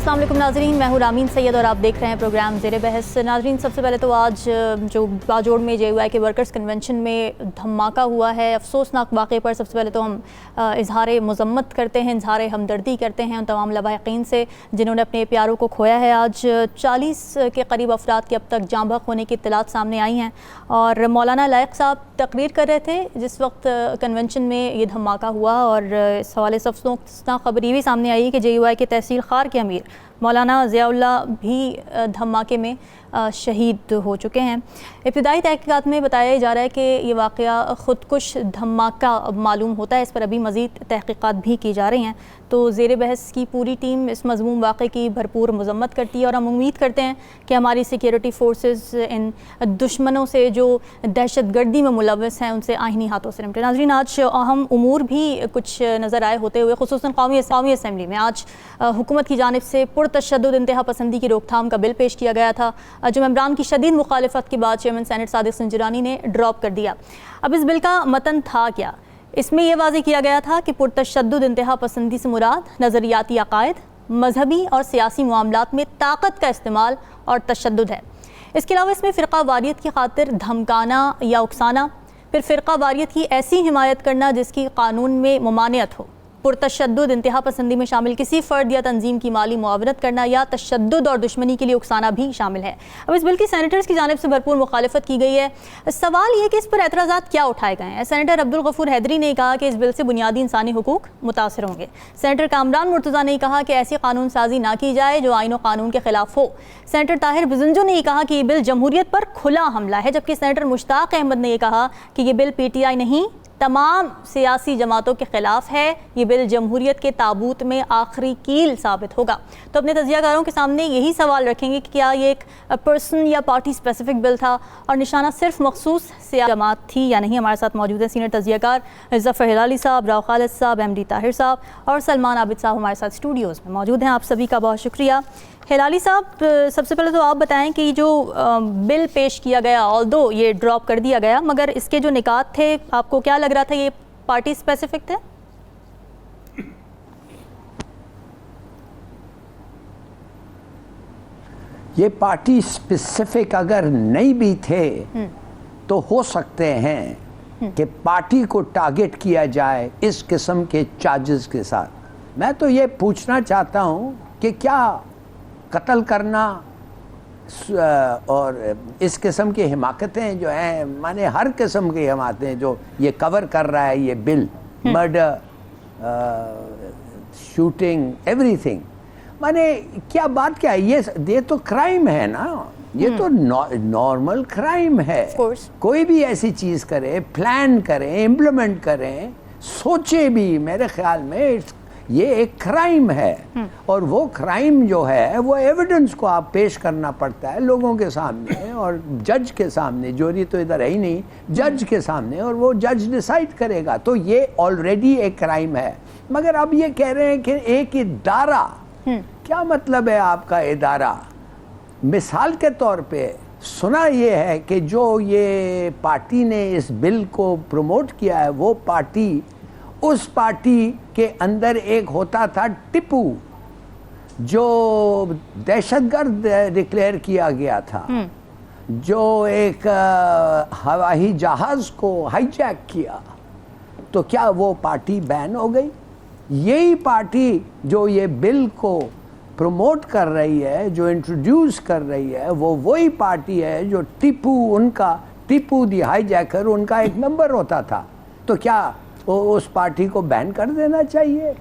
अस्सलाम वालेकुम नाज़रीन, मैं हूँ रामीन सैयद और आप देख रहे हैं प्रोग्राम ज़ेरे बहस। नाज़रीन, सबसे पहले तो आज जो बाजोड़ में JUI के वर्कर्स कन्वेंशन में धमाका हुआ है, अफसोसनाक वाक़े पर सबसे पहले तो हम इजहार मज़म्मत करते हैं, इजहार हमदर्दी करते हैं उन तमाम लवाहिकीन से जिन्होंने अपने प्यारों को खोया है। आज 40 के करीब अफराद के अब तक जाँ बहक होने की इत्तलात सामने आई हैं और मौलाना लायक साहब तकरीर कर रहे थे जिस वक्त कन्वेंशन में ये धमाका हुआ। और इस हवाले से अफसोसनाक खबर ये भी सामने आई कि JUI के तहसील खार के अमीर मौलाना ज़ियाउल्लाह भी धमाके में शहीद हो चुके हैं। इब्तिदाई तहक़ीक़ात में बताया जा रहा है कि ये वाक़या ख़ुदकुश धमाका मालूम होता है, इस पर अभी मज़ीद तहक़ीक़ात भी की जा रही हैं। तो ज़ेरे बहस की पूरी टीम इस मज़मूम वाक़े की भरपूर मज़म्मत करती है और हम उम्मीद करते हैं कि हमारी सिक्योरिटी फोर्सेस इन दुश्मनों से जो दहशतगर्दी में मुलव्वस हैं उनसे आहिनी हाथों से निपटे। नाज़रीन, आज अहम उमूर भी कुछ नज़र आए होते हुए, खुसूसन कौमी असम्बली में आज हुकूमत की जानिब से पुरतशद्दुद इंतहा पसंदी की रोकथाम का बिल पेश किया गया था, जो मेंबरान की शदीद मुखालिफत के बाद चेयरमैन सेनेट सादिक संजरानी ने ड्रॉप कर दिया। अब इस बिल का मतन था क्या? इसमें यह वाज़ेह किया गया था कि पुरतशद्दुद इंतहा पसंदी से मुराद नज़रियाती अकायद, मजहबी और सियासी मामलात में ताकत का इस्तेमाल और तशद्दुद है। इसके अलावा इसमें फ़िरका वारियत की खातिर धमकाना या उकसाना, फिर फ़िरका वारियत की ऐसी हिमायत करना जिसकी कानून में ममानियत हो, पुरतशद्दुद इंतहा पसंदी में शामिल किसी फ़र्द या तंजीम की माली मुआवनत करना या तशद्दुद और दुश्मनी के लिए उकसाना भी शामिल है। अब इस बिल की सेनेटर्स की जानिब से भरपूर मुखालिफत की गई है। सवाल ये कि इस पर एतराज़ात क्या उठाए गए हैं। सेनेटर अब्दुल गफूर हैदरी ने कहा कि इस बिल से बुनियादी इंसानी हुकूक मुतासर होंगे। सेनेटर कामरान मुर्तज़ा ने कहा कि ऐसी कानून साजी ना की जाए जो आईन और कानून के खिलाफ हो। सेनेटर ताहिर बिजंजो ने कहा कि ये बिल जमहूरियत पर खुला हमला है, जबकि सेनेटर मुश्ताक अहमद ने कहा कि ये बिल PTI नहीं तमाम सियासी जमातों के ख़िलाफ़ है। ये बिल जमहूरियत के ताबूत में आखिरी कील साबित होगा। तो अपने तजियाकारों के सामने यही सवाल रखेंगे कि क्या ये एक पर्सन या पार्टी स्पेसिफिक बिल था और निशाना सिर्फ मखसूस सियासी जमात थी या नहीं। हमारे साथ मौजूद है सीनियर तजियाकार ज़फ़र हिलाली साहब, राव खालिद साहब, MD ताहिर साहब और सलमान आबिद साहब हमारे साथ स्टूडियोज़ में मौजूद हैं। आप सभी का बहुत शुक्रिया। हिलाली साहब, सबसे पहले तो आप बताएं कि जो बिल पेश किया गया, ऑल्दो ये ड्रॉप कर दिया गया, मगर इसके जो निकात थे आपको क्या लग रहा था ये पार्टी स्पेसिफिक थे? ये पार्टी स्पेसिफिक अगर नहीं भी थे तो हो सकते हैं कि पार्टी को टारगेट किया जाए इस किस्म के चार्जेस के साथ। मैं तो ये पूछना चाहता हूँ कि क्या कत्ल करना और इस किस्म की हिमाकतें जो हैं, माने हर किस्म की हिमाकतें जो ये कवर कर रहा है ये बिल, मर्डर, शूटिंग, एवरीथिंग, माने क्या बात क्या है? ये तो क्राइम है ना, ये तो नॉर्मल क्राइम है। कोई भी ऐसी चीज़ करे, प्लान करें, इम्प्लीमेंट करें, सोचे भी, मेरे ख्याल में ये एक क्राइम है। और वो क्राइम जो है वो एविडेंस को आप पेश करना पड़ता है लोगों के सामने और जज के सामने। जोरी तो इधर है ही नहीं, जज के सामने, और वो जज डिसाइड करेगा। तो ये ऑलरेडी एक क्राइम है। मगर अब ये कह रहे हैं कि एक इदारा, क्या मतलब है आपका इदारा? मिसाल के तौर पे सुना ये है कि जो ये पार्टी ने इस बिल को प्रमोट किया है वो पार्टी, उस पार्टी के अंदर एक होता था टिप्पू जो दहशतगर्द डिक्लेयर किया गया था, जो एक हवाई जहाज को हाईजैक किया। तो क्या वो पार्टी बैन हो गई? यही पार्टी जो ये बिल को प्रमोट कर रही है, जो इंट्रोड्यूस कर रही है, वो वही पार्टी है जो टिप्पू दी हाईजैकर उनका एक मेंबर होता था। तो क्या उस पार्टी को बैन कर देना चाहिए?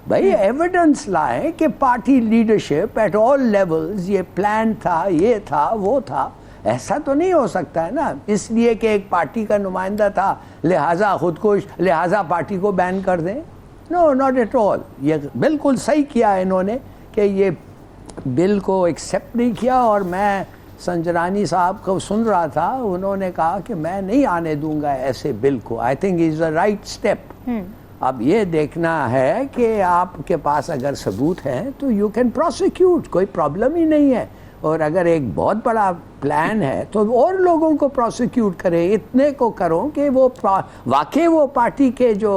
भाई एविडेंस लाएं कि party leadership at all levels ये प्लान था, ये था, वो था। ऐसा तो नहीं हो सकता है ना, इसलिए कि एक पार्टी का नुमाइंदा था लिहाजा खुदकुश, लिहाजा पार्टी को बैन कर दें। No, not at all. ये बिल्कुल सही किया इन्होंने कि ये बिल को एक्सेप्ट नहीं किया। और मैं संजरानी साहब को सुन रहा था, उन्होंने कहा कि मैं नहीं आने दूंगा ऐसे बिल को। I think is the right step. अब ये देखना है कि आपके पास अगर सबूत हैं तो यू कैन प्रोसिक्यूट, कोई प्रॉब्लम ही नहीं है। और अगर एक बहुत बड़ा प्लान है तो और लोगों को प्रोसिक्यूट करें, इतने को करो कि वो वाकई वो पार्टी के जो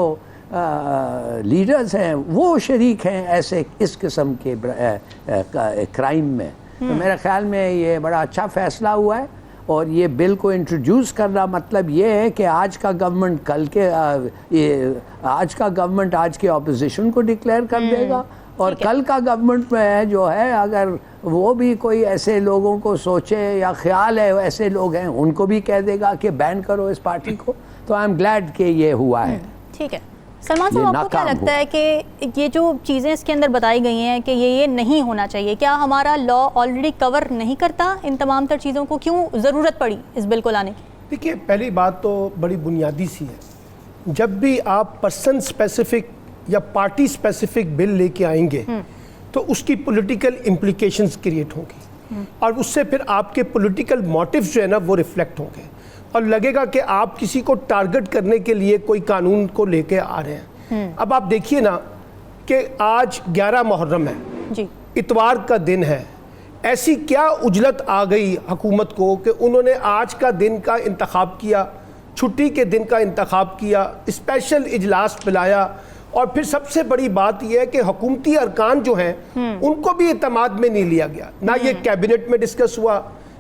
लीडर्स हैं वो शरीक हैं ऐसे इस किस्म के क्राइम में। तो मेरे ख्याल में ये बड़ा अच्छा फैसला हुआ है। और ये बिल को इंट्रोड्यूस करना मतलब ये है कि आज का गवर्नमेंट कल के आज का गवर्नमेंट आज के ऑपोजिशन को डिक्लेयर कर देगा, और कल का गवर्नमेंट में जो है अगर वो भी कोई ऐसे लोगों को सोचे या ख्याल है ऐसे लोग हैं उनको भी कह देगा कि बैन करो इस पार्टी को। तो आई एम ग्लैड कि ये हुआ है। ठीक है सलमान साहब, आपको क्या लगता है कि ये जो चीज़ें इसके अंदर बताई गई हैं कि ये नहीं होना चाहिए, क्या हमारा लॉ ऑलरेडी कवर नहीं करता इन तमाम तर चीज़ों को? क्यों ज़रूरत पड़ी इस बिल को लाने की? देखिए, पहली बात तो बड़ी बुनियादी सी है, जब भी आप पर्सन स्पेसिफिक या पार्टी स्पेसिफिक बिल लेके आएंगे तो उसकी पॉलिटिकल इम्प्लीकेशंस क्रिएट होंगी और उससे फिर आपके पॉलिटिकल मोटिव्स जो है ना वो रिफ्लेक्ट होंगे और लगेगा कि आप किसी को टारगेट करने के लिए कोई कानून को लेके आ रहे हैं। अब आप देखिए ना कि आज 11 मुहर्रम है जी, इतवार का दिन है, ऐसी क्या उजलत आ गई हुकूमत को कि उन्होंने आज का दिन का इंतखाब किया, छुट्टी के दिन का इंतखाब किया, स्पेशल इजलास बुलाया और फिर सबसे बड़ी बात यह है कि हुकूमती अरकान जो हैं उनको भी इत्मीनान में नहीं लिया गया। ना ये कैबिनेट में डिस्कस हुआ,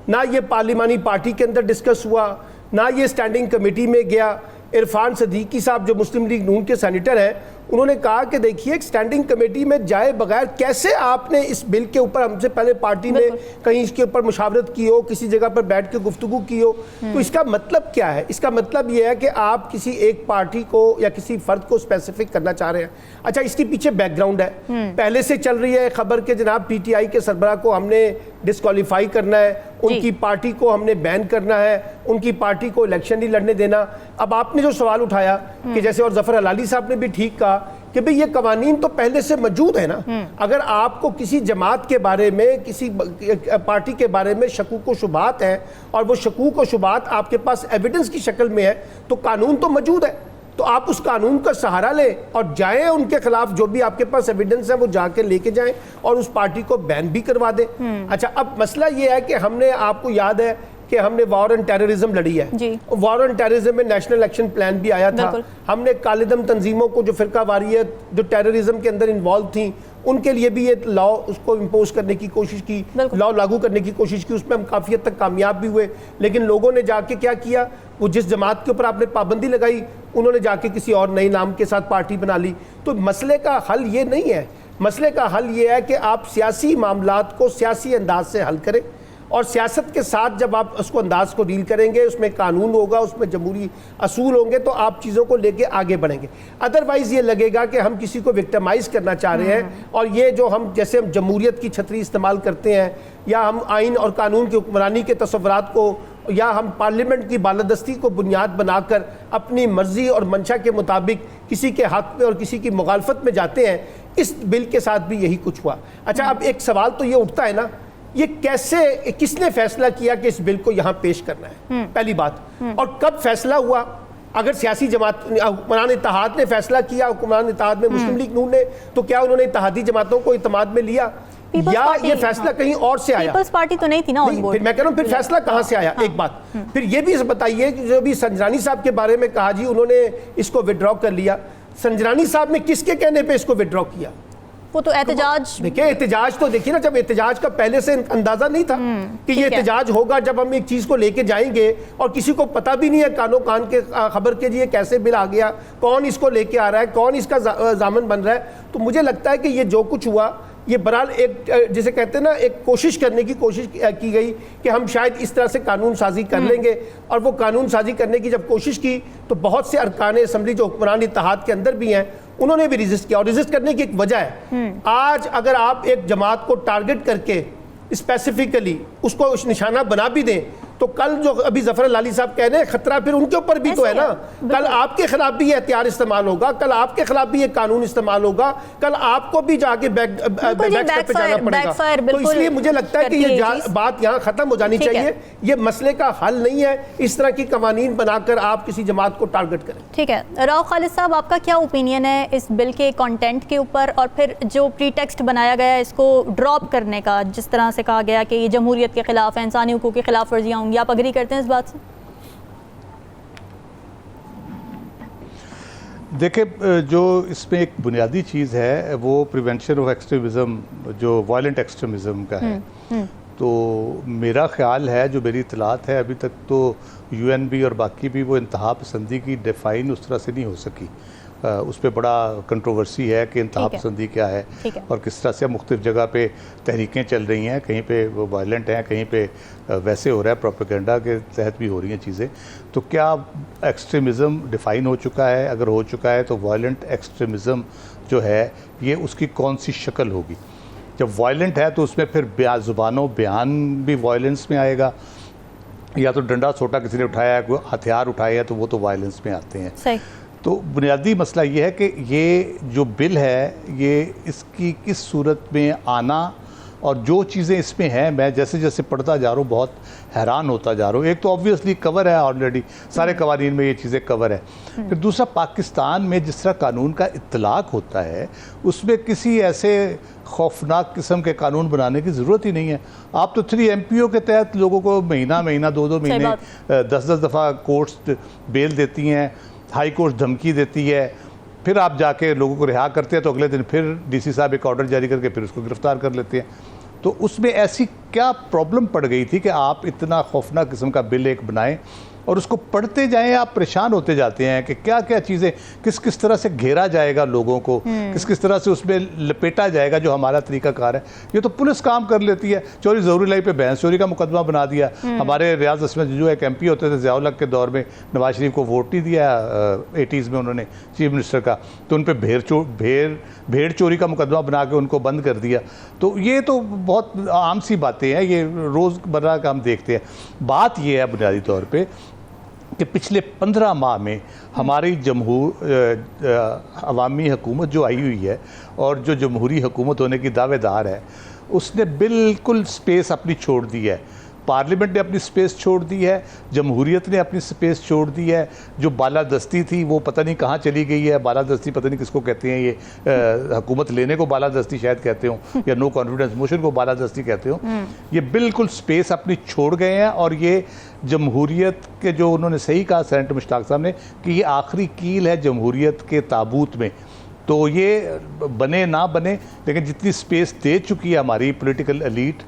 ना ये पार्लिमानी पार्टी के अंदर डिस्कस हुआ, ना ये स्टैंडिंग कमेटी में गया। इरफान सदीकी साहब जो मुस्लिम लीग नून के सेनेटर हैं, उन्होंने कहा कि देखिए स्टैंडिंग कमेटी में जाए बगैर कैसे आपने इस बिल के ऊपर हमसे पहले पार्टी ने कहीं इसके ऊपर मुशावरत की हो, किसी जगह पर बैठ के गुफ्तगू की हो। तो इसका मतलब क्या है? इसका मतलब ये है कि आप किसी एक पार्टी को या किसी फर्द को स्पेसिफिक करना चाह रहे हैं। अच्छा, इसके पीछे बैकग्राउंड है, पहले से चल रही है खबर के जनाब पीटीआई के सरबराह को हमने डिस्क्वालीफाई करना है, उनकी पार्टी को हमने बैन करना है, उनकी पार्टी को इलेक्शन नहीं लड़ने देना। अब आपने जो सवाल उठाया कि जैसे और जफर हलाली साहब ने भी ठीक कहा कि भाई ये कवानीन तो पहले से मौजूद है ना। अगर आपको किसी जमात के बारे में, किसी पार्टी के बारे में शकूक व शुबात है और वो शकूक व शुबात आपके पास एविडेंस की शक्ल में है तो कानून तो मौजूद है, तो आप उस कानून का सहारा लें और जाएं उनके खिलाफ जो भी आपके पास एविडेंस है वो जाके लेके जाएं और उस पार्टी को बैन भी करवा दें। अच्छा, अब मसला ये है कि हमने, आपको याद है कि हमने वॉर ऑन टेररिज्म लड़ी है, वॉर ऑन टेररिज्म में नेशनल एक्शन प्लान भी आया था। हमने कालिदम तंजीमों को जो फिरका वारियत जो टेररिज्म के अंदर इन्वॉल्व थी उनके लिए भी ये लॉ उसको इम्पोज करने की कोशिश की, लॉ लागू करने की कोशिश की, उसमें हम काफ़ी हद तक कामयाब भी हुए। लेकिन लोगों ने जाके क्या किया, वो जिस जमात के ऊपर आपने पाबंदी लगाई उन्होंने जाके किसी और नए नाम के साथ पार्टी बना ली। तो मसले का हल ये नहीं है, मसले का हल ये है कि आप सियासी मामलात को सियासी अंदाज से हल करें और सियासत के साथ जब आप उसको अंदाज को डील करेंगे, उसमें कानून होगा, उसमें जमहूरी असूल होंगे तो आप चीज़ों को लेके आगे बढ़ेंगे। अदरवाइज़ ये लगेगा कि हम किसी को विक्टिमाइज़ करना चाह रहे हैं और ये जो हम जैसे हम जमहूरियत की छतरी इस्तेमाल करते हैं या हम आइन और कानून की हुक्मरानी के तसव्वुरात को या हम पार्लियामेंट की बालादस्ती को बुनियाद बनाकर अपनी मर्जी और मंशा के मुताबिक किसी के हक़ में और किसी की मुखालफत में जाते हैं। इस बिल के साथ भी यही कुछ हुआ। अच्छा, अब एक सवाल तो ये उठता है ना, ये कैसे, किसने फैसला किया कि इस बिल को यहाँ पेश करना है? पहली बात, और कब फैसला हुआ? अगर सियासी जमात हुक्मरान इत्तेहाद ने फैसला किया, हुक्मरान इत्तेहाद में मुस्लिम लीग नून ने, तो क्या उन्होंने इत्तेहादी जमातों को इत्तेमाद में लिया या ये फैसला कहीं और से आया? पीपल्स पार्टी तो नहीं थी ना ऑन बोर्ड। फिर मैं कह रहा हूँ फिर फैसला कहाँ से आया? एक बात, फिर ये भी बताइए कि जो भी संजरानी साहब के बारे में कहा जी उन्होंने इसको विड्रॉ कर लिया, संजरानी साहब ने किसके कहने पे इसको विड्रॉ किया? वो तो एहतजाज, देखिए एहतजाज तो देखिए ना, जब एहतजाज का पहले से अंदाजा नहीं था कि ये एहतजाज होगा, जब हम एक चीज को लेके जाएंगे और किसी को पता भी नहीं है कानो कान के खबर के लिए कैसे बिल आ गया, कौन इसको लेके आ रहा है, कौन इसका जामन बन रहा है। तो मुझे लगता है कि ये जो कुछ हुआ ये बहरहाल एक जिसे कहते हैं ना एक कोशिश करने की कोशिश की गई कि हम शायद इस तरह से कानून साजी कर लेंगे, और वो कानून साजी करने की जब कोशिश की तो बहुत से अरकान असम्बली जो हुक्मरान इत्तेहाद के अंदर भी हैं उन्होंने भी रेजिस्ट किया। और रेजिस्ट करने की एक वजह है, आज अगर आप एक जमात को टारगेट करके स्पेसिफिकली उसको निशाना बना भी दें तो कल जो अभी जफर हलाली साहब कह रहे हैं खतरा फिर उनके ऊपर भी तो है ना। कल आपके खिलाफ भी ये हथियार इस्तेमाल होगा, कल आपके खिलाफ भी ये कानून इस्तेमाल होगा, कल आपको भी जाके बैक स्टेप पे जाना पड़ेगा। तो इसलिए मुझे लगता है कि ये बात यहाँ खत्म हो जानी चाहिए। ये मसले का हल नहीं है इस तरह की कवानीन बनाकर आप किसी जमात को टारगेट करें। ठीक है, राव खालिद साहब आपका क्या ओपिनियन है इस बिल के कंटेंट के ऊपर और फिर जो प्रीटेक्स्ट बनाया गया है इसको ड्रॉप करने का, जिस तरह से कहा गया कि ये जमहूरियत के खिलाफ है, इंसानी हुकूक की खिलाफ वर्जियाँ होंगी, आप अग्री करते हैं इस बात से? देखिए, जो इसमें एक बुनियादी चीज़ है वो प्रिवेंशन ऑफ एक्सट्रीमिज़म, जो वायलेंट एक्सट्रीमिज़म का है। तो मेरा ख्याल है, जो मेरी इतलात है, अभी तक तो यूएनबी और बाकी भी वो इंतहा पसंदी की डिफ़ाइन उस तरह से नहीं हो सकी। उस पर बड़ा कंट्रोवर्सी है कि इंतहा पसंदी क्या है और किस तरह से मुख्तलिफ जगह पे तहरीकें चल रही हैं, कहीं पे वो वायलेंट हैं, कहीं पे वैसे हो रहा है, प्रोपेगेंडा के तहत भी हो रही हैं चीज़ें। तो क्या एक्सट्रीमिज़म डिफ़ाइन हो चुका है? अगर हो चुका है तो वायलेंट एक्सट्रीमिज़म जो है ये उसकी कौन सी शक्ल होगी? जब वायलेंट है तो उसमें फिर ज़ुबानों बयान भी वायलेंस में आएगा, या तो डंडा सोटा किसी ने उठाया है, कोई हथियार उठाए हैं, तो वो तो वायलेंस में आते हैं। सही। तो बुनियादी मसला ये है कि ये जो बिल है ये इसकी किस सूरत में आना, और जो चीज़ें इसमें हैं, मैं जैसे जैसे पढ़ता जा रहा हूँ बहुत हैरान होता जा रहा हूँ। एक तो ऑब्वियसली कवर है, ऑलरेडी सारे कवानीन में ये चीज़ें कवर है। फिर दूसरा, पाकिस्तान में जिस तरह कानून का इत्तलाक होता है उसमें किसी ऐसे खौफनाक किस्म के कानून बनाने की ज़रूरत ही नहीं है। आप तो 3 MPO के तहत लोगों को महीना 2 महीने 10 दफ़ा कोर्ट्स बेल देती हैं, हाई कोर्ट धमकी देती है, फिर आप जाके लोगों को रिहा करते हैं तो अगले दिन फिर DC साहब एक ऑर्डर जारी करके फिर उसको गिरफ्तार कर लेते हैं। तो उसमें ऐसी क्या प्रॉब्लम पड़ गई थी कि आप इतना खौफनाक किस्म का बिल एक बनाएं और उसको पढ़ते जाएं, आप परेशान होते जाते हैं कि क्या क्या चीज़ें किस किस तरह से घेरा जाएगा लोगों को, किस किस तरह से उसमें लपेटा जाएगा जो हमारा तरीकाकार है। ये तो पुलिस काम कर लेती है। चोरी ज़रूरी लाई पे बहस चोरी का मुकदमा बना दिया। हमारे रियाज अहमद जो एक MP होते थे ज़ियाउल हक के दौर में, नवाज शरीफ को वोट नहीं दिया 80s में उन्होंने चीफ मिनिस्टर का, तो उन पर भेड़ चोरी का मुकदमा बना के उनको बंद कर दिया। तो ये तो बहुत आम सी बातें हैं, ये रोज़मर्रा का हम देखते हैं। बात ये है बुनियादी तौर पर कि पिछले 15 माह में हमारी अवामी हुकूमत जो आई हुई है और जो जमहूरी हुकूमत होने की दावेदार है, उसने बिल्कुल स्पेस अपनी छोड़ दी है। पार्लियामेंट ने अपनी स्पेस छोड़ दी है, जमहूरियत ने अपनी स्पेस छोड़ दी है। जो बालादस्ती थी वो पता नहीं कहाँ चली गई है। बालादस्ती पता नहीं किसको कहते हैं, ये हुकूमत लेने को बालादस्ती शायद कहते हो, या नो कॉन्फिडेंस मोशन को बालादस्ती कहते हो। ये बिल्कुल स्पेस अपनी छोड़ गए हैं और ये जमहूरियत के, जो उन्होंने सही कहा सेनेटर मुश्ताक साहब ने, कि ये आखिरी कील है जमहूरियत के ताबूत में। तो ये बने ना बने, लेकिन जितनी स्पेस दे चुकी है हमारी पॉलिटिकल एलीट,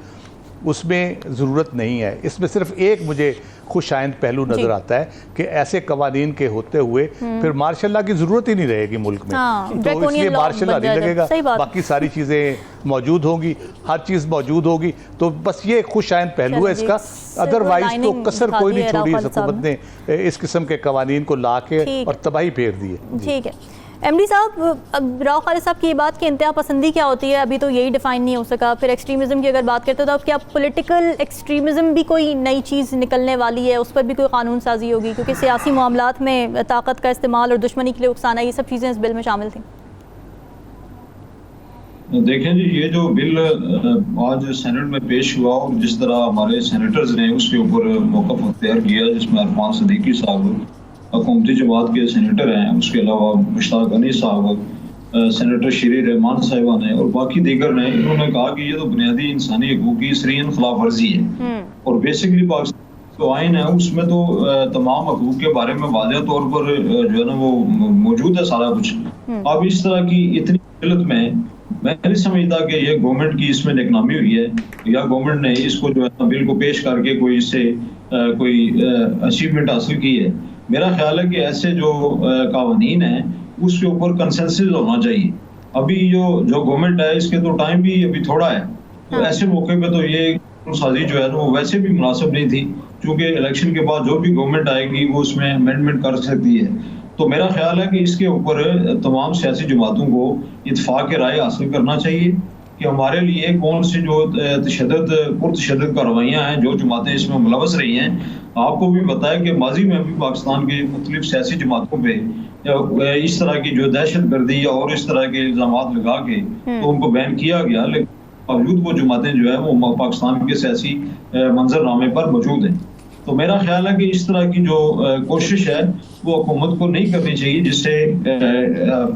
उसमें ज़रूरत नहीं है। इसमें सिर्फ एक मुझे खुशाइंद पहलू नज़र आता है कि ऐसे कवानीन के होते हुए फिर मार्शल लॉ की ज़रूरत ही नहीं रहेगी मुल्क में। तो इसलिए मार्शल लॉ नहीं लगेगा, बाकी सारी चीज़ें मौजूद होंगी, हर चीज़ मौजूद होगी। तो बस ये खुशाइंद पहलू है इसका। अदरवाइज तो कसर कोई नहीं छोड़ी इस हुकूमत ने इस किस्म के कवानीन को ला के और तबाही फेर दी है। ठीक है MD साहब, अब राव खालिद साहब की ये बात कि इंतहा पसंदी क्या होती है अभी तो यही डिफाइन नहीं हो सका। फिर एक्सट्रीमिज़म की अगर बात करते हो तो अब क्या पॉलिटिकल एक्सट्रीमिज़म भी कोई नई चीज़ निकलने वाली है, उस पर भी कोई कानून साजी होगी? क्योंकि सियासी मामलात में ताकत का इस्तेमाल और दुश्मनी के लिए उकसाना, ये सब चीज़ें इस बिल में शामिल थी। देखें जी, ये जो बिल आज सेनेट में पेश हुआ और जिस तरह हमारे सेनेटर्स ने उसके ऊपर मौक़िफ़ अख्तियार किया, जिसमें अरफान सदीकी साहब हुकूमती जमात के सेनेटर हैं, उसके अलावा मुश्ताक अली साहब, सेनेटर शीरी रहमान साहिबा ने और बाकी दीगर ने, इन्होंने कहा कि ये तो बुनियादी इंसानी हकूक़ की सरीहन खिलाफ वर्जी है। और बेसिकली पाकिस्तान जो आइन है उसमें तो तमाम हकूक़ के बारे में वाज़ेह तौर पर जो है ना वो मौजूद है सारा कुछ। अब इस तरह की इतनी हालत में मैं नहीं समझता कि ये गवर्नमेंट की इसमें नाकामी हुई है या गवर्नमेंट ने इसको जो है ना बिल को पेश करके कोई इससे कोई अचीवमेंट हासिल की है। मेरा ख्याल है कि ऐसे जो कानून हैं उसके ऊपर कंसेंसस होना चाहिए। अभी जो गवर्नमेंट है इसके तो टाइम भी अभी थोड़ा है, तो ऐसे मौके पे तो ये साजी जो है वो वैसे भी मुनासिब नहीं थी, क्योंकि इलेक्शन के बाद जो भी गवर्नमेंट आएगी वो उसमें अमेंडमेंट कर सकती है। तो मेरा ख्याल है कि इसके ऊपर तमाम सियासी जमातों को इत्तेफाक के राय हासिल करना चाहिए कि हमारे लिए कौन सी जो पुरतशद्दुद कार्रवाइयाँ हैं, जो जमातें इसमें मुलवस रही हैं। आपको भी बताया कि माजी में भी पाकिस्तान के मुख्तलिफ सियासी जमातों पे इस तरह की जो दहशत गर्दी और इस तरह के इल्ज़ाम लगा के तो उनको बैन किया गया, लेकिन बावजूद वो जमातें जो है वो पाकिस्तान के सियासी मंजरनामे पर मौजूद हैं। तो मेरा ख्याल है कि इस तरह की जो कोशिश है वो हुकूमत को नहीं करनी चाहिए, जिससे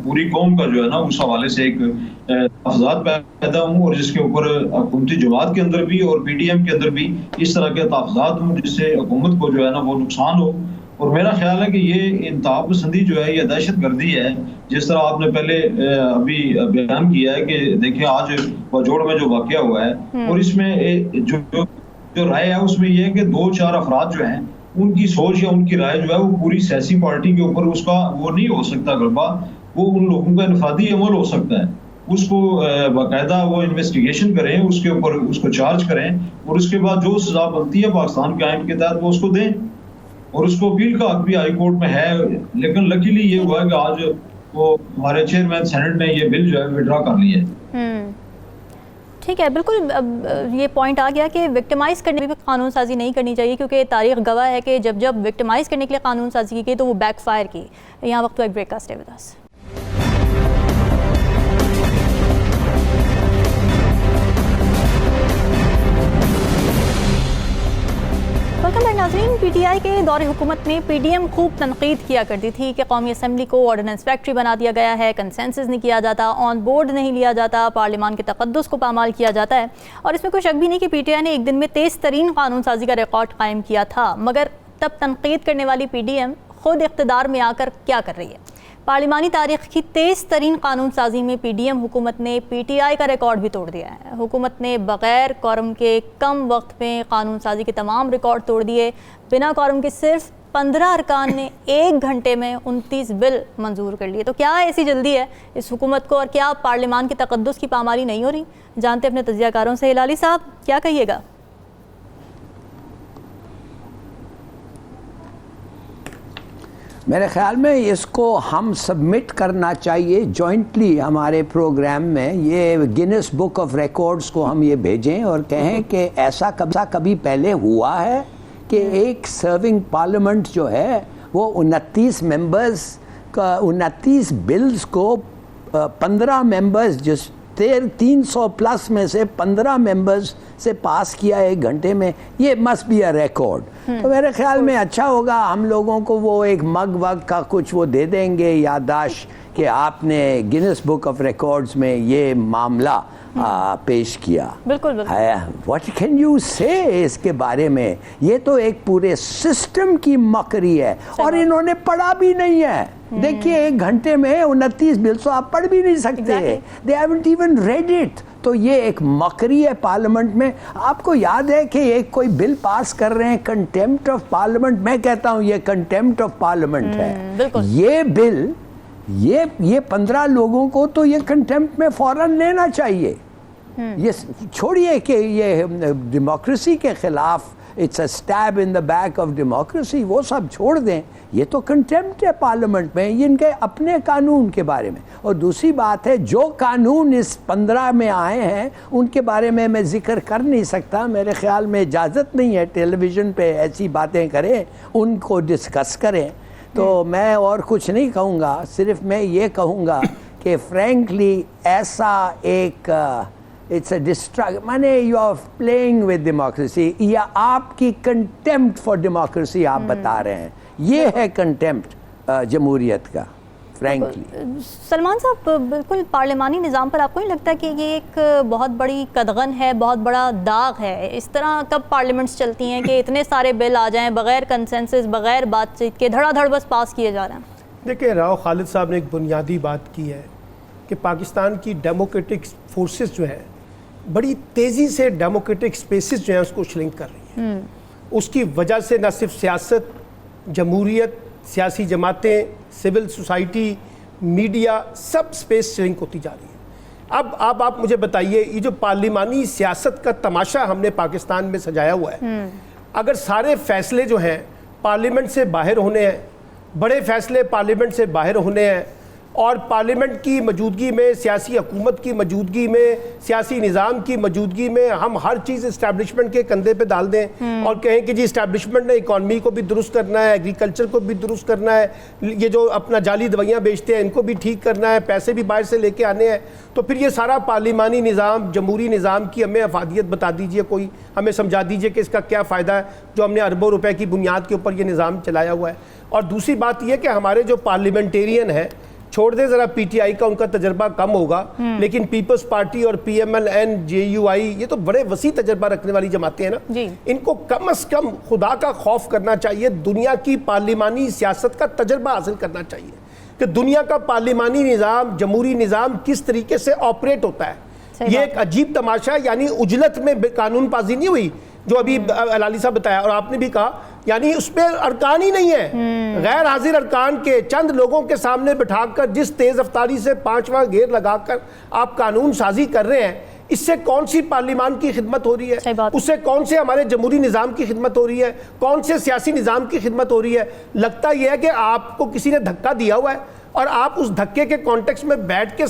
पूरी कौम का जो है ना उस हवाले से एक तहफ़्फ़ुज़ात पैदा हों और जिसके ऊपर हुकूमती जमात के अंदर भी और PDM के अंदर भी इस तरह के तहफ़्फ़ुज़ात हों जिससे हुकूमत को जो है ना वो नुकसान हो और मेरा ख्याल है कि ये इंतहा पसंदी जो है ये दहशत गर्दी है। जिस तरह आपने पहले अभी बयान किया है कि देखिए आज बाजोड़ में जो वाकया हुआ है और इसमें जो राय है उसमें ये है कि 2-4 अफराद जो हैं उनकी सोच या उनकी राय जो है वो पूरी सियासी पार्टी के ऊपर उसका वो नहीं हो सकता गलबा, वो उन लोगों का इनफरादी अमल हो सकता है। उसको बाकायदा वो इन्वेस्टिगेशन करें, उसके ऊपर उसको चार्ज करें और उसके बाद जो सजा बनती है पाकिस्तान के आइन के तहत वो उसको दें। और उसको अपील का हक भी हाई कोर्ट में है, लेकिन लकीली ये हुआ कि आज वो हमारे चेयरमैन सेनेट ने ये बिल जो है विड्रॉ कर लिया है। ठीक है, बिल्कुल। अब ये पॉइंट आ गया कि विक्टिमाइज़ करने में भी कानून साजी नहीं करनी चाहिए, क्योंकि तारीख गवाह है कि जब जब विक्टिमाइज़ करने के लिए कानून साजी की गई तो वो बैकफायर की। यहाँ वक्त एक ब्रेक का, स्टे विद अस। वेलकम नाज़रीन। पीटीआई के दौरे हुकूमत में पीडीएम खूब तनकीद किया करती थी कि कौमी असम्बली को ऑर्डिनेंस फैक्ट्री बना दिया गया है, कंसेंसस नहीं किया जाता, ऑन बोर्ड नहीं लिया जाता, पार्लियामान के तक़द्दुस को पामाल किया जाता है। और इसमें कोई शक भी नहीं कि पीटीआई ने एक दिन में तेज़ तरीन कानून साजी का रिकॉर्ड कायम किया था। मगर तब तनकीद करने वाली पीडीएम खुद इक़्तिदार में आकर क्या कर रही है? पार्लिमानी तारीख की तेज़ तरीन कानून साजी में पीडीएम हुकूमत ने पीटीआई का रिकॉर्ड भी तोड़ दिया है। हुकूमत ने बग़ैर क्वारम के कम वक्त में कानून साजी के तमाम रिकॉर्ड तोड़ दिए। बिना क्वारम के सिर्फ 15 अरकान ने 1 घंटे में 29 बिल मंजूर कर लिए। तो क्या ऐसी जल्दी है इस हुकूमत को, और क्या पार्लियामान के तक़द्दुस की पामाली नहीं हो रही? जानते अपने तजियाकारों से। हिलाली साहब, क्या कहिएगा? मेरे ख्याल में इसको हम सबमिट करना चाहिए जॉइंटली हमारे प्रोग्राम में। ये गिनेस बुक ऑफ रिकॉर्ड्स को हम ये भेजें और कहें कि ऐसा कभी पहले हुआ है कि एक सर्विंग पार्लियामेंट जो है वो 29 मेंबर्स का 29 बिल्स को 15 मेंबर्स जिस 300 प्लस में से 15 मेंबर्स से पास किया 1 घंटे में। ये मस्ट बी अ रिकॉर्ड। तो मेरे ख्याल में अच्छा होगा हम लोगों को वो एक मग वग का कुछ वो दे देंगे याददाश्त कि आपने गिनेस बुक ऑफ रिकॉर्ड्स में ये मामला पेश किया। बिल्कुल। व्हाट कैन यू से इसके बारे में? ये तो एक पूरे सिस्टम की मकरी है और इन्होंने पढ़ा भी नहीं है। देखिए 1 घंटे में 29 बिल तो आप पढ़ भी नहीं सकते। They haven't even read it. तो ये एक मकरी है पार्लियामेंट में। आपको याद है कि एक कोई बिल पास कर रहे हैं कंटेम्प्ट ऑफ पार्लियामेंट। मैं कहता हूँ ये कंटेम्प्ट ऑफ पार्लियामेंट है। ये बिल ये 15 लोगों को तो ये कंटेम्प्ट में फौरन लेना चाहिए। ये छोड़िए कि ये डेमोक्रेसी के खिलाफ, it's a stab in the back of democracy, वो सब छोड़ दें। ये तो कंटेम्प्ट है पार्लियामेंट में, ये इनके अपने कानून के बारे में। और दूसरी बात है जो कानून इस 15 में आए हैं उनके बारे में मैं जिक्र कर नहीं सकता। मेरे ख्याल में इजाज़त नहीं है टेलीविज़न पे ऐसी बातें करें, उनको डिस्कस करें। तो मैं और कुछ नहीं कहूँगा, सिर्फ मैं ये कहूँगा कि फ्रैंकली ऐसा एक इट्स अ डिस्ट्रैक्ट, माने you are playing with democracy, या आपकी कंटेम्प्ट फॉर डेमोक्रेसी आप बता रहे हैं। ये है कंटेम्प्ट जमहूरियत का, फ्रैंकली। सलमान साहब, बिल्कुल पार्लियामानी निज़ाम पर आपको नहीं लगता कि ये एक बहुत बड़ी कदगन है, बहुत बड़ा दाग है? इस तरह कब पार्लियामेंट्स चलती हैं कि इतने सारे बिल आ जाएं बग़ैर कंसेंसस, बग़ैर बातचीत के धड़ाधड़ बस पास किए जा रहे हैं? देखिए, राव खालिद साहब ने एक बुनियादी बात की है कि पाकिस्तान की डेमोक्रेटिक फोर्सेस जो है बड़ी तेज़ी से डेमोक्रेटिक स्पेसेस जो हैं उसको श्रिंक कर रही हैं। उसकी वजह से न सिर्फ सियासत, जमहूरियत, सियासी जमातें, सिविल सोसाइटी, मीडिया, सब स्पेस श्रिंक होती जा रही है। अब आप मुझे बताइए, ये जो पार्लिमानी सियासत का तमाशा हमने पाकिस्तान में सजाया हुआ है, अगर सारे फैसले जो हैं पार्लियामेंट से बाहर होने हैं, बड़े फैसले पार्लियामेंट से बाहर होने हैं, और पार्लियामेंट की मौजूदगी में, सियासी हुकूमत की मौजूदगी में, सियासी निज़ाम की मौजूदगी में हम हर चीज़ इस्टेब्लिशमेंट के कंधे पे डाल दें और कहें कि जी इस्टेब्लिशमेंट ने इकॉनमी को भी दुरुस्त करना है, एग्रीकल्चर को भी दुरुस्त करना है, ये जो अपना जाली दवाइयाँ बेचते हैं इनको भी ठीक करना है, पैसे भी बाहर से लेके आने हैं, तो फिर ये सारा पार्लिमानी निज़ाम, जमहूरी निज़ाम की हमें अफादियत बता दीजिए, कोई हमें समझा दीजिए कि इसका क्या फ़ायदा है जो हमने अरबों रुपए की बुनियाद के ऊपर ये निज़ाम चलाया हुआ है। और दूसरी बात यह कि हमारे जो पार्लियामेंटेरियन है छोड़ दे जरा पीटीआई का, उनका तजर्बा कम होगा, लेकिन पीपल्स पार्टी और पीएमएल-एन, जेयूआई, ये तो बड़े वसी तजर्बा रखने वाली जमातें हैं ना। इनको कम से कम खुदा का खौफ करना चाहिए, दुनिया की पार्लिमानी सियासत का तजर्बा हासिल करना चाहिए कि दुनिया का पार्लिमानी निज़ाम, जमहूरी निज़ाम किस तरीके से ऑपरेट होता है। ये एक अजीब तमाशा, यानी उजलत में कानून पाजी नहीं हुई जो अभी अलाली साहब बताया, और आपने भी कहा, यानी उसमें अरकान ही नहीं है। गैर हाजिर अरकान के चंद लोगों के सामने बिठाकर जिस तेज रफ्तारी से 5वां घेर लगाकर आप कानून साजी कर रहे हैं, इससे कौन सी पार्लिमान की खिदमत हो रही है, उससे कौन से हमारे जमहूरी निज़ाम की खिदमत हो रही है, कौन से सियासी निज़ाम की खिदमत हो रही है। लगता यह है कि आपको किसी ने धक्का दिया हुआ है और आप उस धक्के के कॉन्टेक्स्ट में बैठ के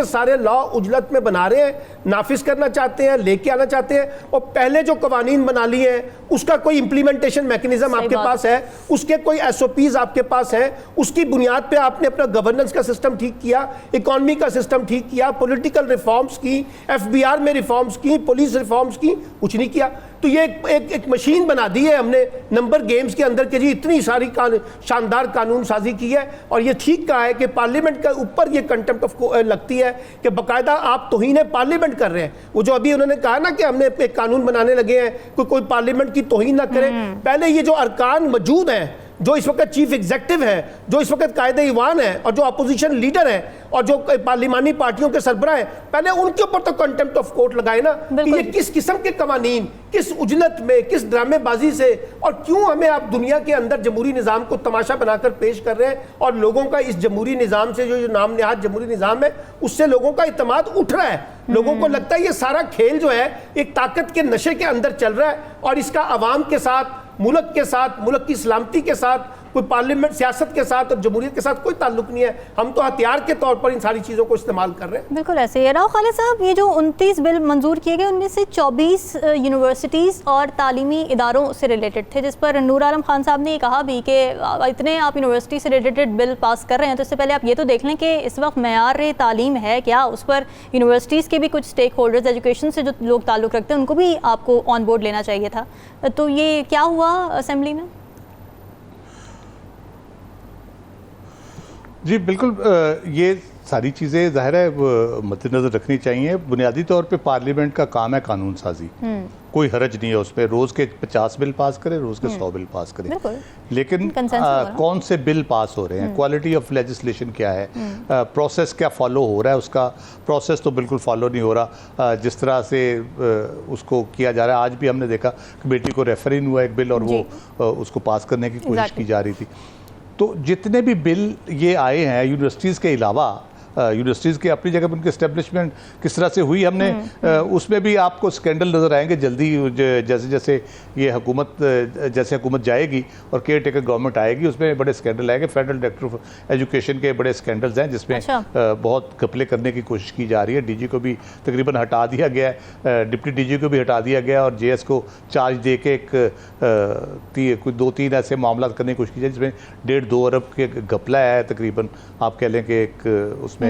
सारे लॉ उजलत में बना रहे हैं, नाफिज करना चाहते हैं, लेके आना चाहते हैं, और पहले जो कवानीन बना लिए हैं उसका कोई इंप्लीमेंटेशन मैकेनिज्म आपके पास है, उसके कोई एसओपीज आपके पास है, उसकी बुनियाद पे आपने अपना गवर्नेंस का सिस्टम ठीक किया, इकोनॉमी का सिस्टम ठीक किया, पॉलिटिकल रिफॉर्म्स की, एफबीआर में रिफॉर्म्स की, पुलिस रिफॉर्म्स की, कुछ नहीं किया। तो ये एक मशीन बना दी है हमने नंबर गेम्स के अंदर के जी, इतनी सारी शानदार कानून साजी की है। और ये ठीक कहा है कि पार्लियामेंट के ऊपर ये कंटेम्प्ट ऑफ लगती है कि बाकायदा आप तौहीन पार्लियामेंट कर रहे हैं। वो जो अभी उन्होंने कहा ना कि हमने एक कानून बनाने लगे हैं कोई पार्लियामेंट की तौहीन ना करे, पहले ये जो अरकान मौजूद हैं, जो इस वक्त चीफ एग्जीक्यूटिव है, जो इस वक्त कायदे ईवान है, और जो अपोजिशन लीडर है, और जो पार्लिमानी पार्टियों के सरबराह हैं, पहले उनके ऊपर तो कंटेम्प्ट ऑफ कोर्ट लगाए ना कि ये किस किस्म के कवानीन, किस उजलत में, किस ड्रामेबाजी से, और क्यों हमें आप दुनिया के अंदर जमहूरी निज़ाम को तमाशा बनाकर पेश कर रहे हैं। और लोगों का इस जमहूरी निज़ाम से जो नाम नेहाद जमहूरी निज़ाम है, उससे लोगों का इत्मीनान उठ रहा है। लोगों को लगता है ये सारा खेल जो है एक ताकत के नशे के अंदर चल रहा है, और इसका अवाम के साथ, मुल्क के साथ, मुल्क की सलामती के साथ, कोई पार्लियामेंट सियासत के साथ और जमहूरियत के साथ कोई ताल्लुक नहीं है। हम तो हथियार के तौर पर इन सारी चीज़ों को इस्तेमाल कर रहे हैं। बिल्कुल ऐसे ही है। राव खालिद साहब, ये जो 29 बिल मंजूर किए गए, उनमें से 24 यूनिवर्सिटीज़ और तालीमी इदारों से रिलेटेड थे, जिस पर नूर आलम खान साहब ने ये कहा भी कि इतने आप यूनिवर्सिटी से रिलेटेड बिल पास कर रहे हैं, तो इससे पहले आप ये तो देख लें कि इस वक्त मयार तालीम है क्या, उस पर यूनिवर्सिटीज़ के भी कुछ स्टेक होल्डर्स, एजुकेशन से जो लोग ताल्लुक़ रखते हैं, उनको भी आपको ऑन बोर्ड लेना चाहिए था। तो ये क्या हुआ असेंबली में? जी बिल्कुल, ये सारी चीज़ें ज़ाहिर है मद्देनज़र रखनी चाहिए। बुनियादी तौर पे पार्लियामेंट का काम है कानून साजी, कोई हरज नहीं है उसमें, रोज़ के 50 बिल पास करें, रोज़ के 100 बिल पास करें, लेकिन कौन से बिल पास हो रहे हैं, क्वालिटी ऑफ लेजिस्लेशन क्या है, प्रोसेस क्या फॉलो हो रहा है, उसका प्रोसेस तो बिल्कुल फॉलो नहीं हो रहा जिस तरह से उसको किया जा रहा है। आज भी हमने देखा कमेटी को रेफर इन हुआ एक बिल और वो उसको पास करने की कोशिश की जा रही थी। तो जितने भी बिल ये आए हैं यूनिवर्सिटीज़ के अलावा, यूनिवर्सिटीज़ के अपनी जगह पर उनकी इस्टेब्लिशमेंट किस तरह से हुई, हमने उसमें भी आपको स्कैंडल नज़र आएंगे जल्दी, जैसे जैसे ये हुकूमत जैसे हुकूमत जाएगी और केयर टेकर गवर्नमेंट आएगी, उसमें बड़े स्कैंडल आएंगे। फेडरल डायरेक्टर ऑफ एजुकेशन के बड़े स्कैंडल्स हैं जिसमें बहुत घपले करने की कोशिश की जा रही है। DG को भी तकरीबन हटा दिया गया है, डिप्टी DG को भी हटा दिया गया, और JS को चार्ज दे के कोई 2-3 ऐसे मामला करने की कोशिश की जाए जिसमें 1.5-2 अरब के घपला है तकरीबन। आप कह लें कि एक उसमें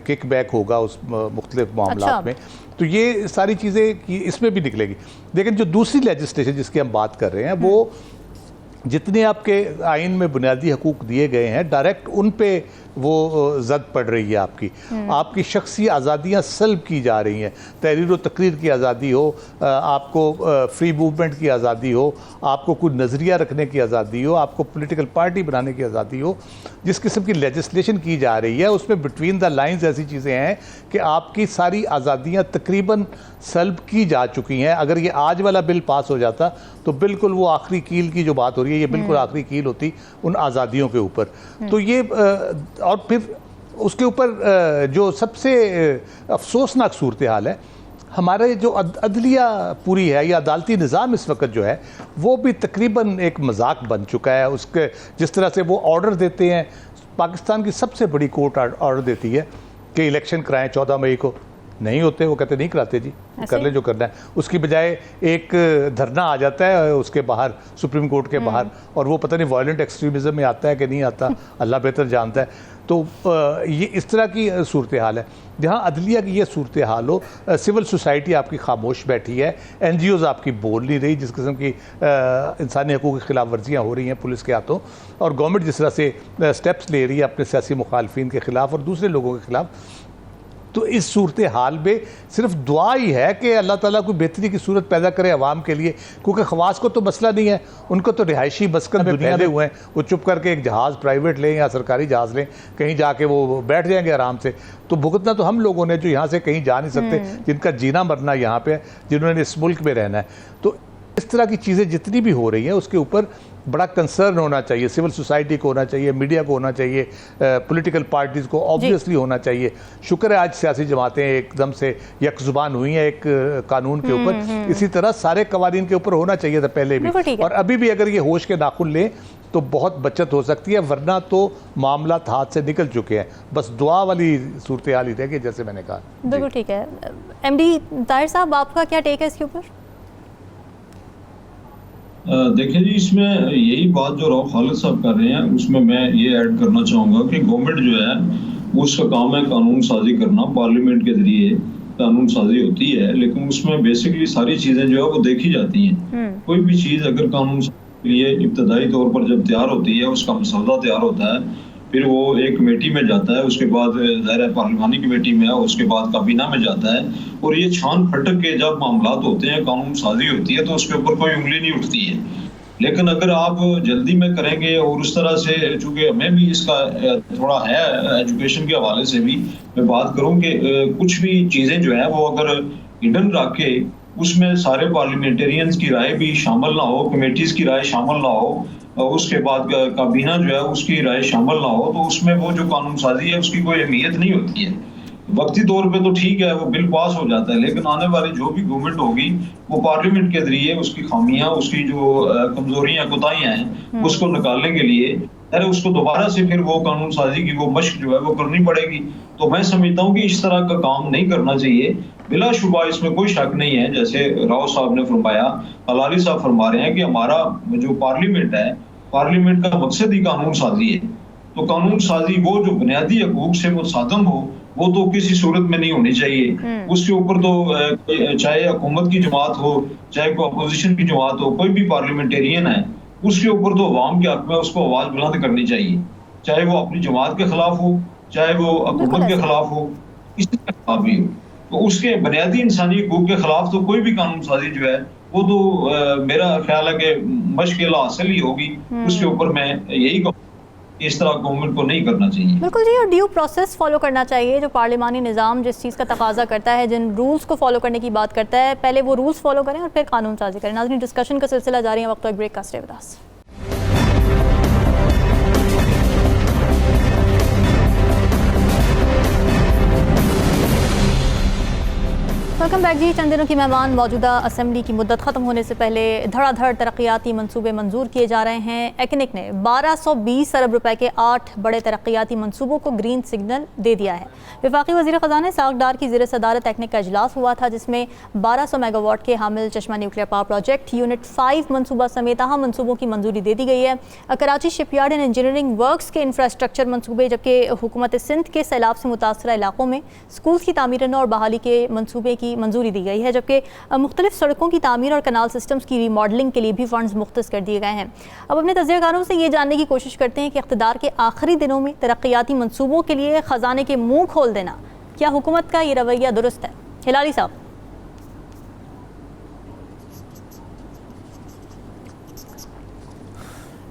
किक बैक होगा उस मुख्तलिफ मामला में। तो ये सारी चीज़ें इसमें भी निकलेगी। लेकिन जो दूसरी लेजिस्लेशन जिसकी हम बात कर रहे हैं, वो जितने आपके आइन में बुनियादी हकूक़ दिए गए हैं, डायरेक्ट उन पे वो जद पड़ रही है। आपकी शख्सी आज़ादियाँ सल्ब की जा रही हैं। तहरीर व तकरीर की आज़ादी हो, आपको फ्री मूवमेंट की आज़ादी हो, आपको कोई नज़रिया रखने की आज़ादी हो, आपको पॉलिटिकल पार्टी बनाने की आज़ादी हो, जिस किस्म की लेजिस्लेशन की जा रही है उसमें बिटवीन द लाइंस ऐसी चीज़ें हैं कि आपकी सारी आज़ादियाँ तकरीबन सल्ब की जा चुकी हैं। अगर ये आज वाला बिल पास हो जाता तो बिल्कुल वो आखिरी कील की जो बात हो रही है, ये बिल्कुल आखिरी कील होती उन आज़ादियों के ऊपर। तो ये और फिर उसके ऊपर जो सबसे अफसोसनाक सूरत हाल है, हमारे जो अदलिया पूरी है या अदालती निज़ाम इस वक्त जो है वो भी तकरीबन एक मजाक बन चुका है। उसके जिस तरह से वो ऑर्डर देते हैं, पाकिस्तान की सबसे बड़ी कोर्ट ऑर्डर देती है कि इलेक्शन कराएं 14 मई को, नहीं होते, वो कहते नहीं कराते जी, कर ले जो करना है। उसकी बजाय एक धरना आ जाता है उसके बाहर, सुप्रीम कोर्ट के बाहर, और वो पता नहीं वायलेंट एक्सट्रीमिज्म में आता है कि नहीं आता, अल्लाह बेहतर जानता है। तो ये इस तरह की सूरत हाल है। जहाँ अदलिया की ये सूरत हाल हो, सिविल सोसाइटी आपकी खामोश बैठी है, NGOs आपकी बोल नहीं रही, जिस किस्म की इंसानी हकूक़ की खिलाफ वर्जियाँ हो रही हैं पुलिस के हाथों, और गवर्नमेंट जिस तरह से स्टेप्स ले रही है अपने सियासी मुखालफिन के ख़िलाफ़ और दूसरे लोगों के ख़िलाफ़, तो इस सूरत हाल में सिर्फ दुआ ही है कि अल्लाह ताला कोई बेहतरी की सूरत पैदा करे अवाम के लिए, क्योंकि खवास को तो मसला नहीं है, उनको तो रिहायशी मस्कन में फैले हुए हैं, वो चुप करके एक जहाज़ प्राइवेट लें या सरकारी जहाज़ लें, कहीं जाके वो बैठ जाएंगे आराम से। तो भुगतना तो हम लोगों ने जो यहाँ से कहीं जा नहीं सकते, जिनका जीना मरना यहाँ पे है, जिन्होंने इस मुल्क में रहना है। तो इस तरह की चीज़ें जितनी भी हो रही हैं उसके ऊपर बड़ा कंसर्न होना चाहिए, सिविल सोसाइटी को होना चाहिए, मीडिया को होना चाहिए, पॉलिटिकल पार्टीज़ को ऑब्वियसली होना चाहिए। शुक्र है आज सियासी जमातें एकदम से यकजुबान हुई हैं एक कानून के ऊपर, इसी तरह सारे कवानीन के ऊपर होना चाहिए था पहले भी, और अभी भी अगर ये होश के नाखुन लें तो बहुत बचत हो सकती है, वरना तो मामला हाथ से निकल चुके हैं। बस दुआ वाली सूरत हाल ही रह गई, जैसे मैंने कहा। बिल्कुल ठीक है। MD ताहिर साहब, आपका क्या टेक है इसके ऊपर? देखिए जी, इसमें यही बात जो राव खालिद साहब कर रहे हैं उसमें मैं ये ऐड करना चाहूँगा कि गवर्नमेंट जो है उसका काम है कानून साजी करना, पार्लियामेंट के जरिए कानून साजी होती है, लेकिन उसमें बेसिकली सारी चीज़ें जो है वो देखी जाती हैं। कोई भी चीज़ अगर कानून के लिए इब्तदाई तौर पर जब तैयार होती है, उसका मसौदा तैयार होता है, फिर वो एक कमेटी में जाता है, उसके बाद ज़ाहिर पार्लिमानी कमेटी में, उसके बाद काबीना में जाता है, और ये छान फटक के जब मामलात होते हैं, कानून साजी होती है, तो उसके ऊपर कोई उंगली नहीं उठती है। लेकिन अगर आप जल्दी में करेंगे और उस तरह से, चूँकि हमें भी इसका थोड़ा है एजुकेशन के हवाले से भी मैं बात करूँ कि कुछ भी चीज़ें जो है वो अगर हिडन रख के उसमें सारे पार्लियामेंटेरियंस की राय भी शामिल ना हो, कमेटीज़ की राय शामिल ना हो, और उसके बाद काबीना जो है उसकी राय शामिल ना हो, तो उसमें वो जो कानून साजी है उसकी कोई अहमियत नहीं होती है। वक्ती तौर पे तो ठीक है, वो बिल पास हो जाता है, लेकिन आने वाली जो भी गवर्नमेंट होगी वो पार्लियामेंट के जरिए उसकी खामियां, उसकी जो कमजोरियां, कोताहियां हैं, उसको निकालने के लिए अरे उसको दोबारा से फिर वो कानून साजी की वो मशक जो है वो करनी पड़ेगी। तो मैं समझता हूँ कि इस तरह का काम नहीं करना चाहिए। बिलाशुबा इसमें कोई शक नहीं है, जैसे राव साहब ने फरमाया, हलाली साहब फरमा रहे हैं कि हमारा जो पार्लियामेंट है, पार्लियामेंट का मकसद ही कानून साजी है। तो कानून साजी वो जो बुनियादी हकूक से वो साधन हो, वो तो किसी सूरत में नहीं होनी चाहिए। उसके ऊपर तो चाहे हुकूमत की जमात हो, चाहे कोई अपोजिशन की जमात हो, कोई भी पार्लियामेंटेरियन है, उसके ऊपर तो अवाम के हक में उसको आवाज बुलंद करनी चाहिए, चाहे वो अपनी जमात के खिलाफ हो, चाहे वो हुकूमत के खिलाफ हो, किसी के खिलाफ भी हो। तो उसके बुनियादी इंसानी हकूक के खिलाफ तो कोई भी कानून साजी जो है वो तो मेरा ख्याल है कि मुश्किल हासिल ही होगी। उसके ऊपर मैं यही कहूँ, इस तरह गवर्नमेंट को नहीं करना चाहिए। बिल्कुल जी, और ड्यू प्रोसेस फॉलो करना चाहिए। जो पार्लिमानी निज़ाम जिस चीज़ का तकाजा करता है, जिन रूल्स को फॉलो करने की बात करता है, पहले वो रूल्स फॉलो करें और फिर कानून साजी करें। नाज़रीन, डिस्कशन का सिलसिला जारी है, वक्त एक ब्रेक का। Stay with us. Welcome back जी। चंद दिनों की मेहमान मौजूदा असम्बली की मुद्दत ख़त्म होने से पहले धड़ाधड़ तरक्याती मंसूबे मंजूर किए जा रहे हैं। एक्निक ने 1220 अरब रुपए के 8 बड़े तरक्याती मंसूबों को ग्रीन सिग्नल दे दिया है। वफाकी वज़ीर ख़ज़ाना साग डार की ज़ेर सदारत एक्निक का इजलास हुआ था, जिसमें 1200 मेगावाट के हामिल चश्मा न्यूक्लियर पावर प्रोजेक्ट यूनिट 5 मनसूबा समेत अहम मंसूबों की मंजूरी दे दी गई है। Karachi shipyard and engineering works के इंफ्रास्ट्रक्चर मंसूबे, जबकि हुकूमत सिंध के सैलाब से मुतासरा इलाकों में स्कूल्स की तामीर और बहाली के मंसूबे की मंजूरी दी गई है, जबकि मुख्तलिफ सड़कों की तामीर और कनाल सिस्टम्स की रीमॉडलिंग के लिए भी फंड्स मुख्तस कर दिए गए हैं। अब अपने तजज़ियाकारों से ये जानने की कोशिश करते हैं कि इक़्तिदार के आखिरी दिनों में तरक्याती मंसूबों के लिए ख़जाने के मुँह खोल देना, क्या हुकूमत का ये रवैया दुरुस्त है? हिलाली साहब।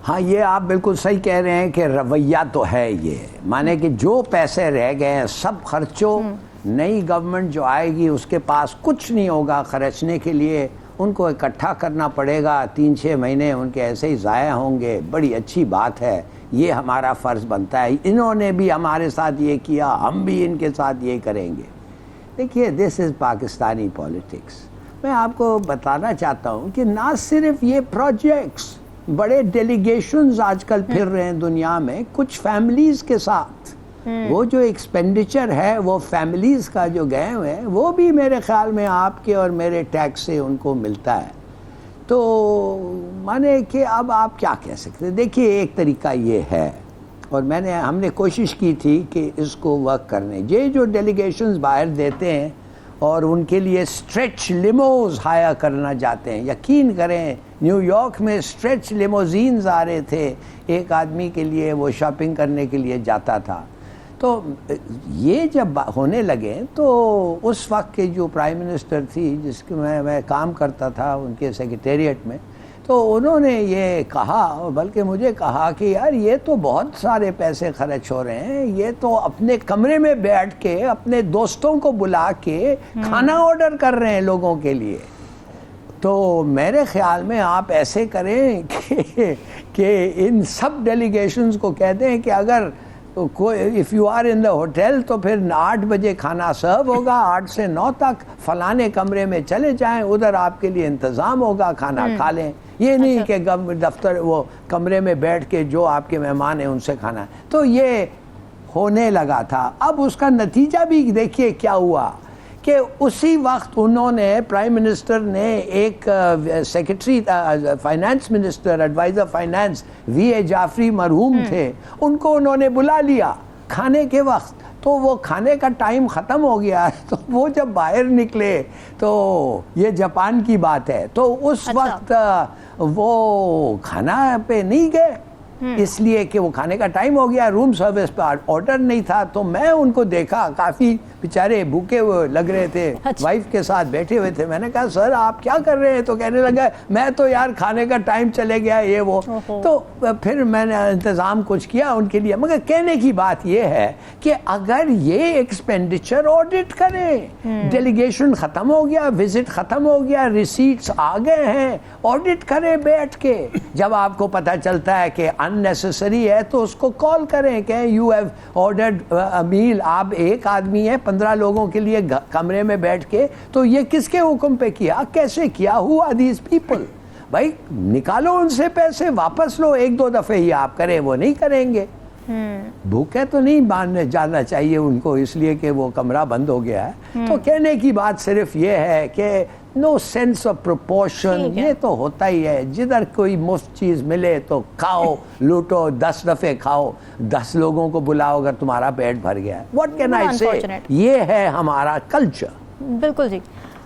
हाँ, ये आप बिल्कुल सही कह रहे हैं कि रवैया तो है ये, माने कि जो पैसे रह गए हैं सब खर्चो, नई गवर्नमेंट जो आएगी उसके पास कुछ नहीं होगा खर्चने के लिए, उनको इकट्ठा करना पड़ेगा, 3-6 महीने उनके ऐसे ही ज़ाया होंगे। बड़ी अच्छी बात है, ये हमारा फ़र्ज़ बनता है। इन्होंने भी हमारे साथ ये किया, हम भी इनके साथ ये करेंगे। देखिए, दिस इज़ पाकिस्तानी पॉलिटिक्स। मैं आपको बताना चाहता हूँ कि ना सिर्फ ये प्रोजेक्ट्स, बड़े डेलीगेशंस आजकल फिर रहे हैं दुनिया में कुछ फैमिलीज़ के साथ, वो जो एक्सपेंडिचर है वो फैमिलीज़ का जो गए हुए हैं वो भी मेरे ख्याल में आपके और मेरे टैक्स से उनको मिलता है। तो माने कि अब आप क्या कह सकते हैं। देखिए एक तरीका ये है और हमने कोशिश की थी कि इसको वर्क करने, ये जो डेलीगेशंस बाहर देते हैं और उनके लिए स्ट्रेच लिमोज हायर करना चाहते हैं, यकीन करें न्यूयॉर्क में स्ट्रेच लिमोजीन्स आ रहे थे, एक आदमी के लिए वो शॉपिंग करने के लिए जाता था। तो ये जब होने लगे तो उस वक्त के जो प्राइम मिनिस्टर थी जिसके मैं काम करता था उनके सेक्रेटेरिएट में, तो उन्होंने ये कहा और बल्कि मुझे कहा कि यार ये तो बहुत सारे पैसे खर्च हो रहे हैं, ये तो अपने कमरे में बैठ के अपने दोस्तों को बुला के खाना ऑर्डर कर रहे हैं लोगों के लिए। तो मेरे ख्याल में आप ऐसे करें कि इन सब डेलीगेशंस को कहते हैं कि अगर कोई if you are in the hotel तो फिर 8 बजे खाना सर्व होगा, 8 से 9 तक फलाने कमरे में चले जाएं, उधर आपके लिए इंतज़ाम होगा, खाना खा लें। ये नहीं कि दफ्तर वो कमरे में बैठ के जो आपके मेहमान हैं उनसे खाना। तो ये होने लगा था। अब उसका नतीजा भी देखिए क्या हुआ कि उसी वक्त उन्होंने प्राइम मिनिस्टर ने एक secretary finance minister adviser finance V A. Jafri मरहूम थे, उनको उन्होंने बुला लिया खाने के वक्त। तो वो खाने का टाइम ख़त्म हो गया तो वो जब बाहर निकले तो ये जापान की बात है, तो उस वक्त वो खाना पे नहीं गए इसलिए कि वो खाने का टाइम हो गया, रूम सर्विस पर ऑर्डर नहीं था। तो मैं उनको देखा, काफ़ी बेचारे भूखे हुए लग रहे थे, वाइफ के साथ बैठे हुए थे। मैंने कहा सर आप क्या कर रहे हैं? तो कहने लगा मैं तो यार खाने का टाइम चले गया ये वो। तो फिर मैंने इंतज़ाम कुछ किया उनके लिए। मगर कहने की बात ये है कि अगर ये एक्सपेंडिचर ऑडिट करें, डेलीगेशन ख़त्म हो गया, विजिट ख़त्म हो गया, रिसीट्स आ गए हैं, ऑडिट करें बैठ के। जब आपको पता चलता है कि अननेसेसरी है तो उसको कॉल करें कि यू हैव ऑर्डर्ड अ मील, आप एक आदमी है 15 लोगों के लिए कमरे में बैठ के, तो ये किसके हुक्म पे किया, कैसे किया, हु आर दीज पीपल? भाई निकालो उनसे पैसे, वापस लो। 1-2 दफ़े ही आप करें, वो नहीं करेंगे। भूखे तो नहीं मानने जाना चाहिए उनको इसलिए कि वो कमरा बंद हो गया है। तो कहने की बात सिर्फ ये है कि नो सेंस ऑफ प्रोपोर्शन, ये तो होता ही है। जिधर कोई मुफ्त चीज़ मिले तो खाओ, लूटो, 10 दफ़े खाओ, 10 लोगों को बुलाओ अगर तुम्हारा पेट भर गया है। व्हाट कैन आई से, ये है हमारा कल्चर। बिल्कुल जी।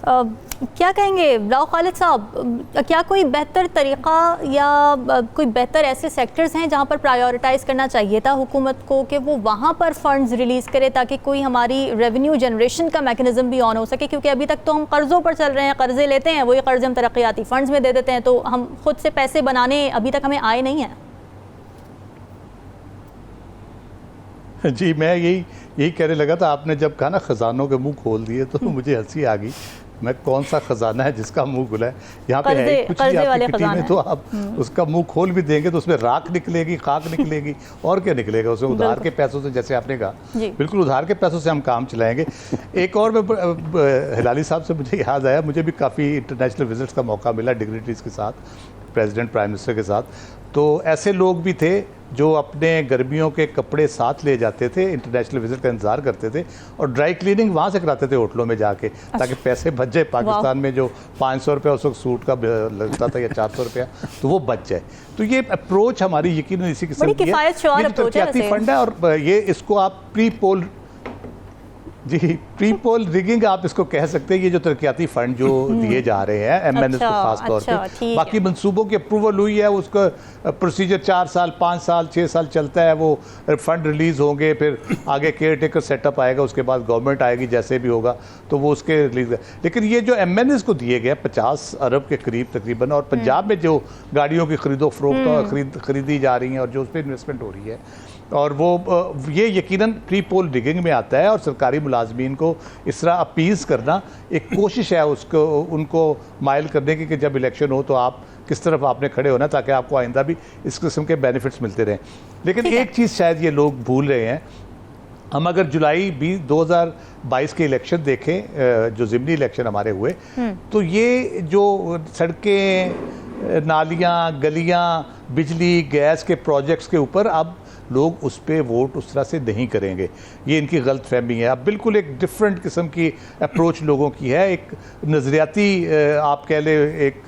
क्या कहेंगे राव खालिद साहब, क्या कोई बेहतर तरीक़ा या कोई बेहतर ऐसे सेक्टर्स हैं जहां पर प्रायोरिटाइज़ करना चाहिए था हुकूमत को कि वो वहां पर फंड्स रिलीज़ करे ताकि कोई हमारी रेवेन्यू जनरेशन का मैकेनिज़्म भी ऑन हो सके? क्योंकि अभी तक तो हम कर्ज़ों पर चल रहे हैं, कर्ज़े लेते हैं, वही कर्ज़े हम तरक्याती फ़ंड्स में दे देते हैं, तो हम खुद से पैसे बनाने अभी तक हमें आए नहीं हैं। जी मैं यही कहने लगा था। आपने जब कहा ना ख़जानों के मुंह खोल दिए तो मुझे हंसी आ गई। मैं कौन सा ख़जाना है जिसका मुंह खुला है? यहाँ पे है कुछ नहीं आपकी किटी में, तो आप उसका मुंह खोल भी देंगे तो उसमें राख निकलेगी, खाक निकलेगी, और क्या निकलेगा उसमें? उधार के पैसों से, जैसे आपने कहा, बिल्कुल उधार के पैसों से हम काम चलाएंगे। एक और हिलाली साहब से मुझे याद आया, मुझे भी काफ़ी इंटरनेशनल विजिट्स का मौका मिला डिग्निटरीज़ के साथ, प्रेसिडेंट प्राइम मिनिस्टर के साथ। तो ऐसे लोग भी थे जो अपने गर्मियों के कपड़े साथ ले जाते थे, इंटरनेशनल विजिट का इंतज़ार करते थे और ड्राई क्लीनिंग वहाँ से कराते थे होटलों में जाके, ताकि पैसे बच जाए। पाकिस्तान में जो 500 रुपया उस वक्त सूट का लगता था या 400 रुपया, तो वो बच जाए। तो ये अप्रोच हमारी यकीनन इसी किस्म की है। ये तरक्याती फंड है और ये इसको आप प्री पोल रिगिंग आप इसको कह सकते हैं। ये जो तरक्याती फंड जो दिए जा रहे हैं एमएनएस को खास तौर पे, बाकी मंसूबों की अप्रूवल हुई है, उसका प्रोसीजर 4 साल 5 साल 6 साल चलता है। वो फंड रिलीज़ होंगे, फिर आगे केयर टेकर सेटअप आएगा, उसके बाद गवर्नमेंट आएगी, जैसे भी होगा तो वो उसके रिलीज। लेकिन ये जो एमएनएस को दिए गए 50 अरब के करीब तकरीबन, और पंजाब में जो गाड़ियों की खरीदो फरोख्त खरीदी जा रही हैं और जो उस पर इन्वेस्टमेंट हो रही है, और वो ये यकीनन प्री पोल रिगिंग में आता है। और सरकारी मुलाजमीन को इस तरह अपीज़ करना एक कोशिश है उसको उनको माइल करने की कि जब इलेक्शन हो तो आप किस तरफ आपने खड़े होना, ताकि आपको आइंदा भी इस किस्म के बेनिफिट्स मिलते रहें। लेकिन एक चीज़ शायद ये लोग भूल रहे हैं, हम अगर जुलाई 2022 के इलेक्शन देखें, जो ज़िमनी इलेक्शन हमारे हुए, तो ये जो सड़कें, नालियाँ, गलियाँ, बिजली, गैस के प्रोजेक्ट्स के ऊपर अब लोग उस पर वोट उस तरह से नहीं करेंगे। ये इनकी गलत फहमी है। अब बिल्कुल एक डिफरेंट किस्म की अप्रोच लोगों की है, एक नज़रियाती आप कह ले एक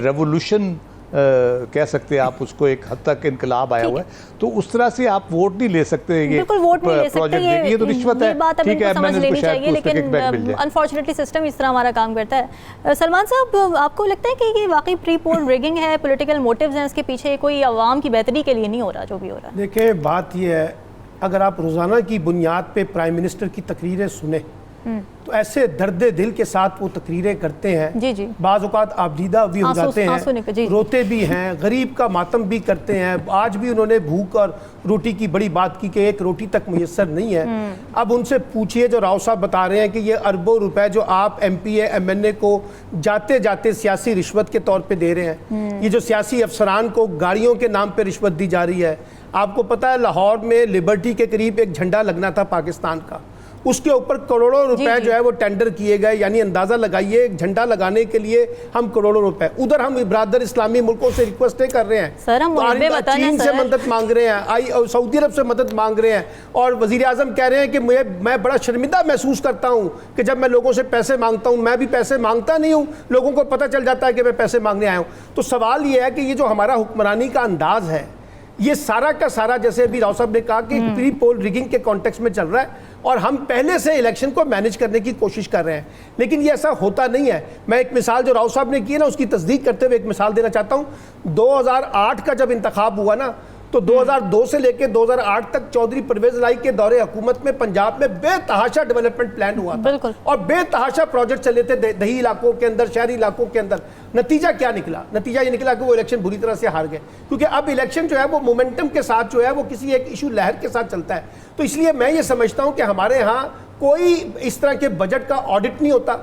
रेवोल्यूशन कह सकते हैं आप उसको, एक हद तक इनकलाब आया हुआ है, तो उस तरह से आप वोट नहीं ले सकते। ये बिल्कुल वोट नहीं ले सकते, ये तो रिश्वत है, बात अब इनको समझ लेनी चाहिए, लेकिन अनफॉर्चुनेटली सिस्टम इस तरह हमारा काम करता है। सलमान साहब, आपको लगता है कि ये वाकई प्री पोल रिगिंग है, पॉलिटिकल मोटिव्स हैं इसके पीछे, कोई आवाम की बेहतरी के लिए नहीं हो रहा जो भी हो रहा है? देखिए, बात ये है, अगर आप रोज़ाना की बुनियाद पे प्राइम मिनिस्टर की तकरीरें सुने तो ऐसे दर्दे दिल के साथ वो तकरीरें करते हैं। जी जी। बाज़ औक़ात आबदीदा भी हो जाते हैं, रोते भी हैं, गरीब का मातम भी करते हैं। आज भी उन्होंने भूख और रोटी की बड़ी बात की कि एक रोटी तक मुयस्सर नहीं है। अब उनसे पूछिए, जो राव साहब बता रहे हैं कि ये अरबों रुपए जो आप MPA MNA को जाते जाते सियासी रिश्वत के तौर पर दे रहे हैं, ये जो सियासी अफसरान को गाड़ियों के नाम पर रिश्वत दी जा रही है। आपको पता है लाहौर में लिबर्टी के करीब एक झंडा लगना था पाकिस्तान का, उसके ऊपर करोड़ों रुपए जो है वो टेंडर किए गए। यानी अंदाजा लगाइए, एक झंडा लगाने के लिए हम करोड़ों रुपए, उधर हम ब्रादर इस्लामी मुल्कों से रिक्वेस्टें कर रहे हैं, सर हम चीन से मदद मांग रहे हैं, सऊदी अरब से मदद मांग रहे हैं, और वजीर आजम कह रहे हैं कि मैं बड़ा शर्मिंदा महसूस करता हूं कि जब मैं लोगों से पैसे मांगता हूं, मैं भी पैसे मांगता नहीं हूं, लोगों को पता चल जाता है कि मैं पैसे मांगने आया हूं। तो सवाल ये है कि ये जो हमारा हुक्मरानी का अंदाज है, ये सारा का सारा, जैसे अभी राव साहब ने कहा कि प्री पोल रिगिंग के कॉन्टेक्स्ट में चल रहा है, और हम पहले से इलेक्शन को मैनेज करने की कोशिश कर रहे हैं, लेकिन ये ऐसा होता नहीं है। मैं एक मिसाल जो राव साहब ने की है ना, उसकी तस्दीक करते हुए एक मिसाल देना चाहता हूं। 2008 का जब इंतखाब हुआ ना, तो 2002 से लेकर 2008 तक चौधरी परवेज लाई के दौरे हुकूमत में पंजाब में बेतहाशा डेवलपमेंट प्लान हुआ था, और बेतहाशा प्रोजेक्ट चले थे दही इलाकों के अंदर, शहरी इलाकों के अंदर। नतीजा क्या निकला? नतीजा ये निकला कि वो इलेक्शन बुरी तरह से हार गए, क्योंकि अब इलेक्शन जो है वो मोमेंटम के साथ जो है वो किसी एक इशू लहर के साथ चलता है। तो इसलिए मैं ये समझता हूं कि हमारे यहाँ कोई इस तरह के बजट का ऑडिट नहीं होता।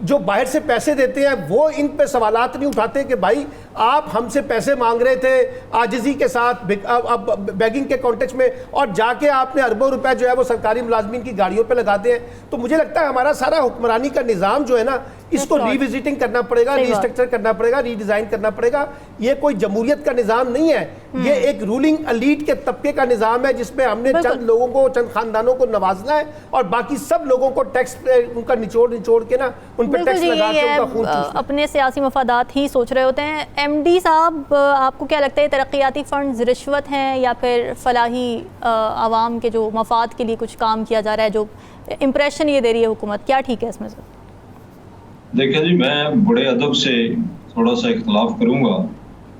जो बाहर से पैसे देते हैं वो इन पे सवालात नहीं उठाते कि भाई आप हमसे पैसे मांग रहे थे आजिज़ी के साथ, अब बैगिंग के कॉन्टेक्स्ट में, और जाके आपने अरबों रुपए जो है वो सरकारी मुलाजमीन की गाड़ियों पे लगाते हैं। तो मुझे लगता है हमारा सारा हुक्मरानी का निज़ाम जो है ना, इसको रिविजिटिंग करना पड़ेगा, रीस्ट्रक्चर करना पड़ेगा, रीडिज़ाइन करना पड़ेगा। ये कोई जमहूरियत का निज़ाम नहीं है, ये एक रूलिंग एलीट के तबके का निज़ाम है, जिसमें हमने चंद लोगों को, चंद खानदानों को नवाजना है, और बाकी सब लोगों को टैक्स उनका निचोड़ के ना उन पर टैक्स लगा के उनका खून चूसना। अपने सियासी मफादात ही सोच रहे होते हैं। MD साहब, आपको क्या लगता है तरक्याती फंड्स रिश्वत हैं या फिर फलाही आवाम के जो मफाद के लिए कुछ काम किया जा रहा है, जो इम्प्रेशन ये दे रही है हुकूमत, क्या ठीक है इसमें से? देखिए जी, मैं बड़े अदब से थोड़ा सा इख्तलाफ करूंगा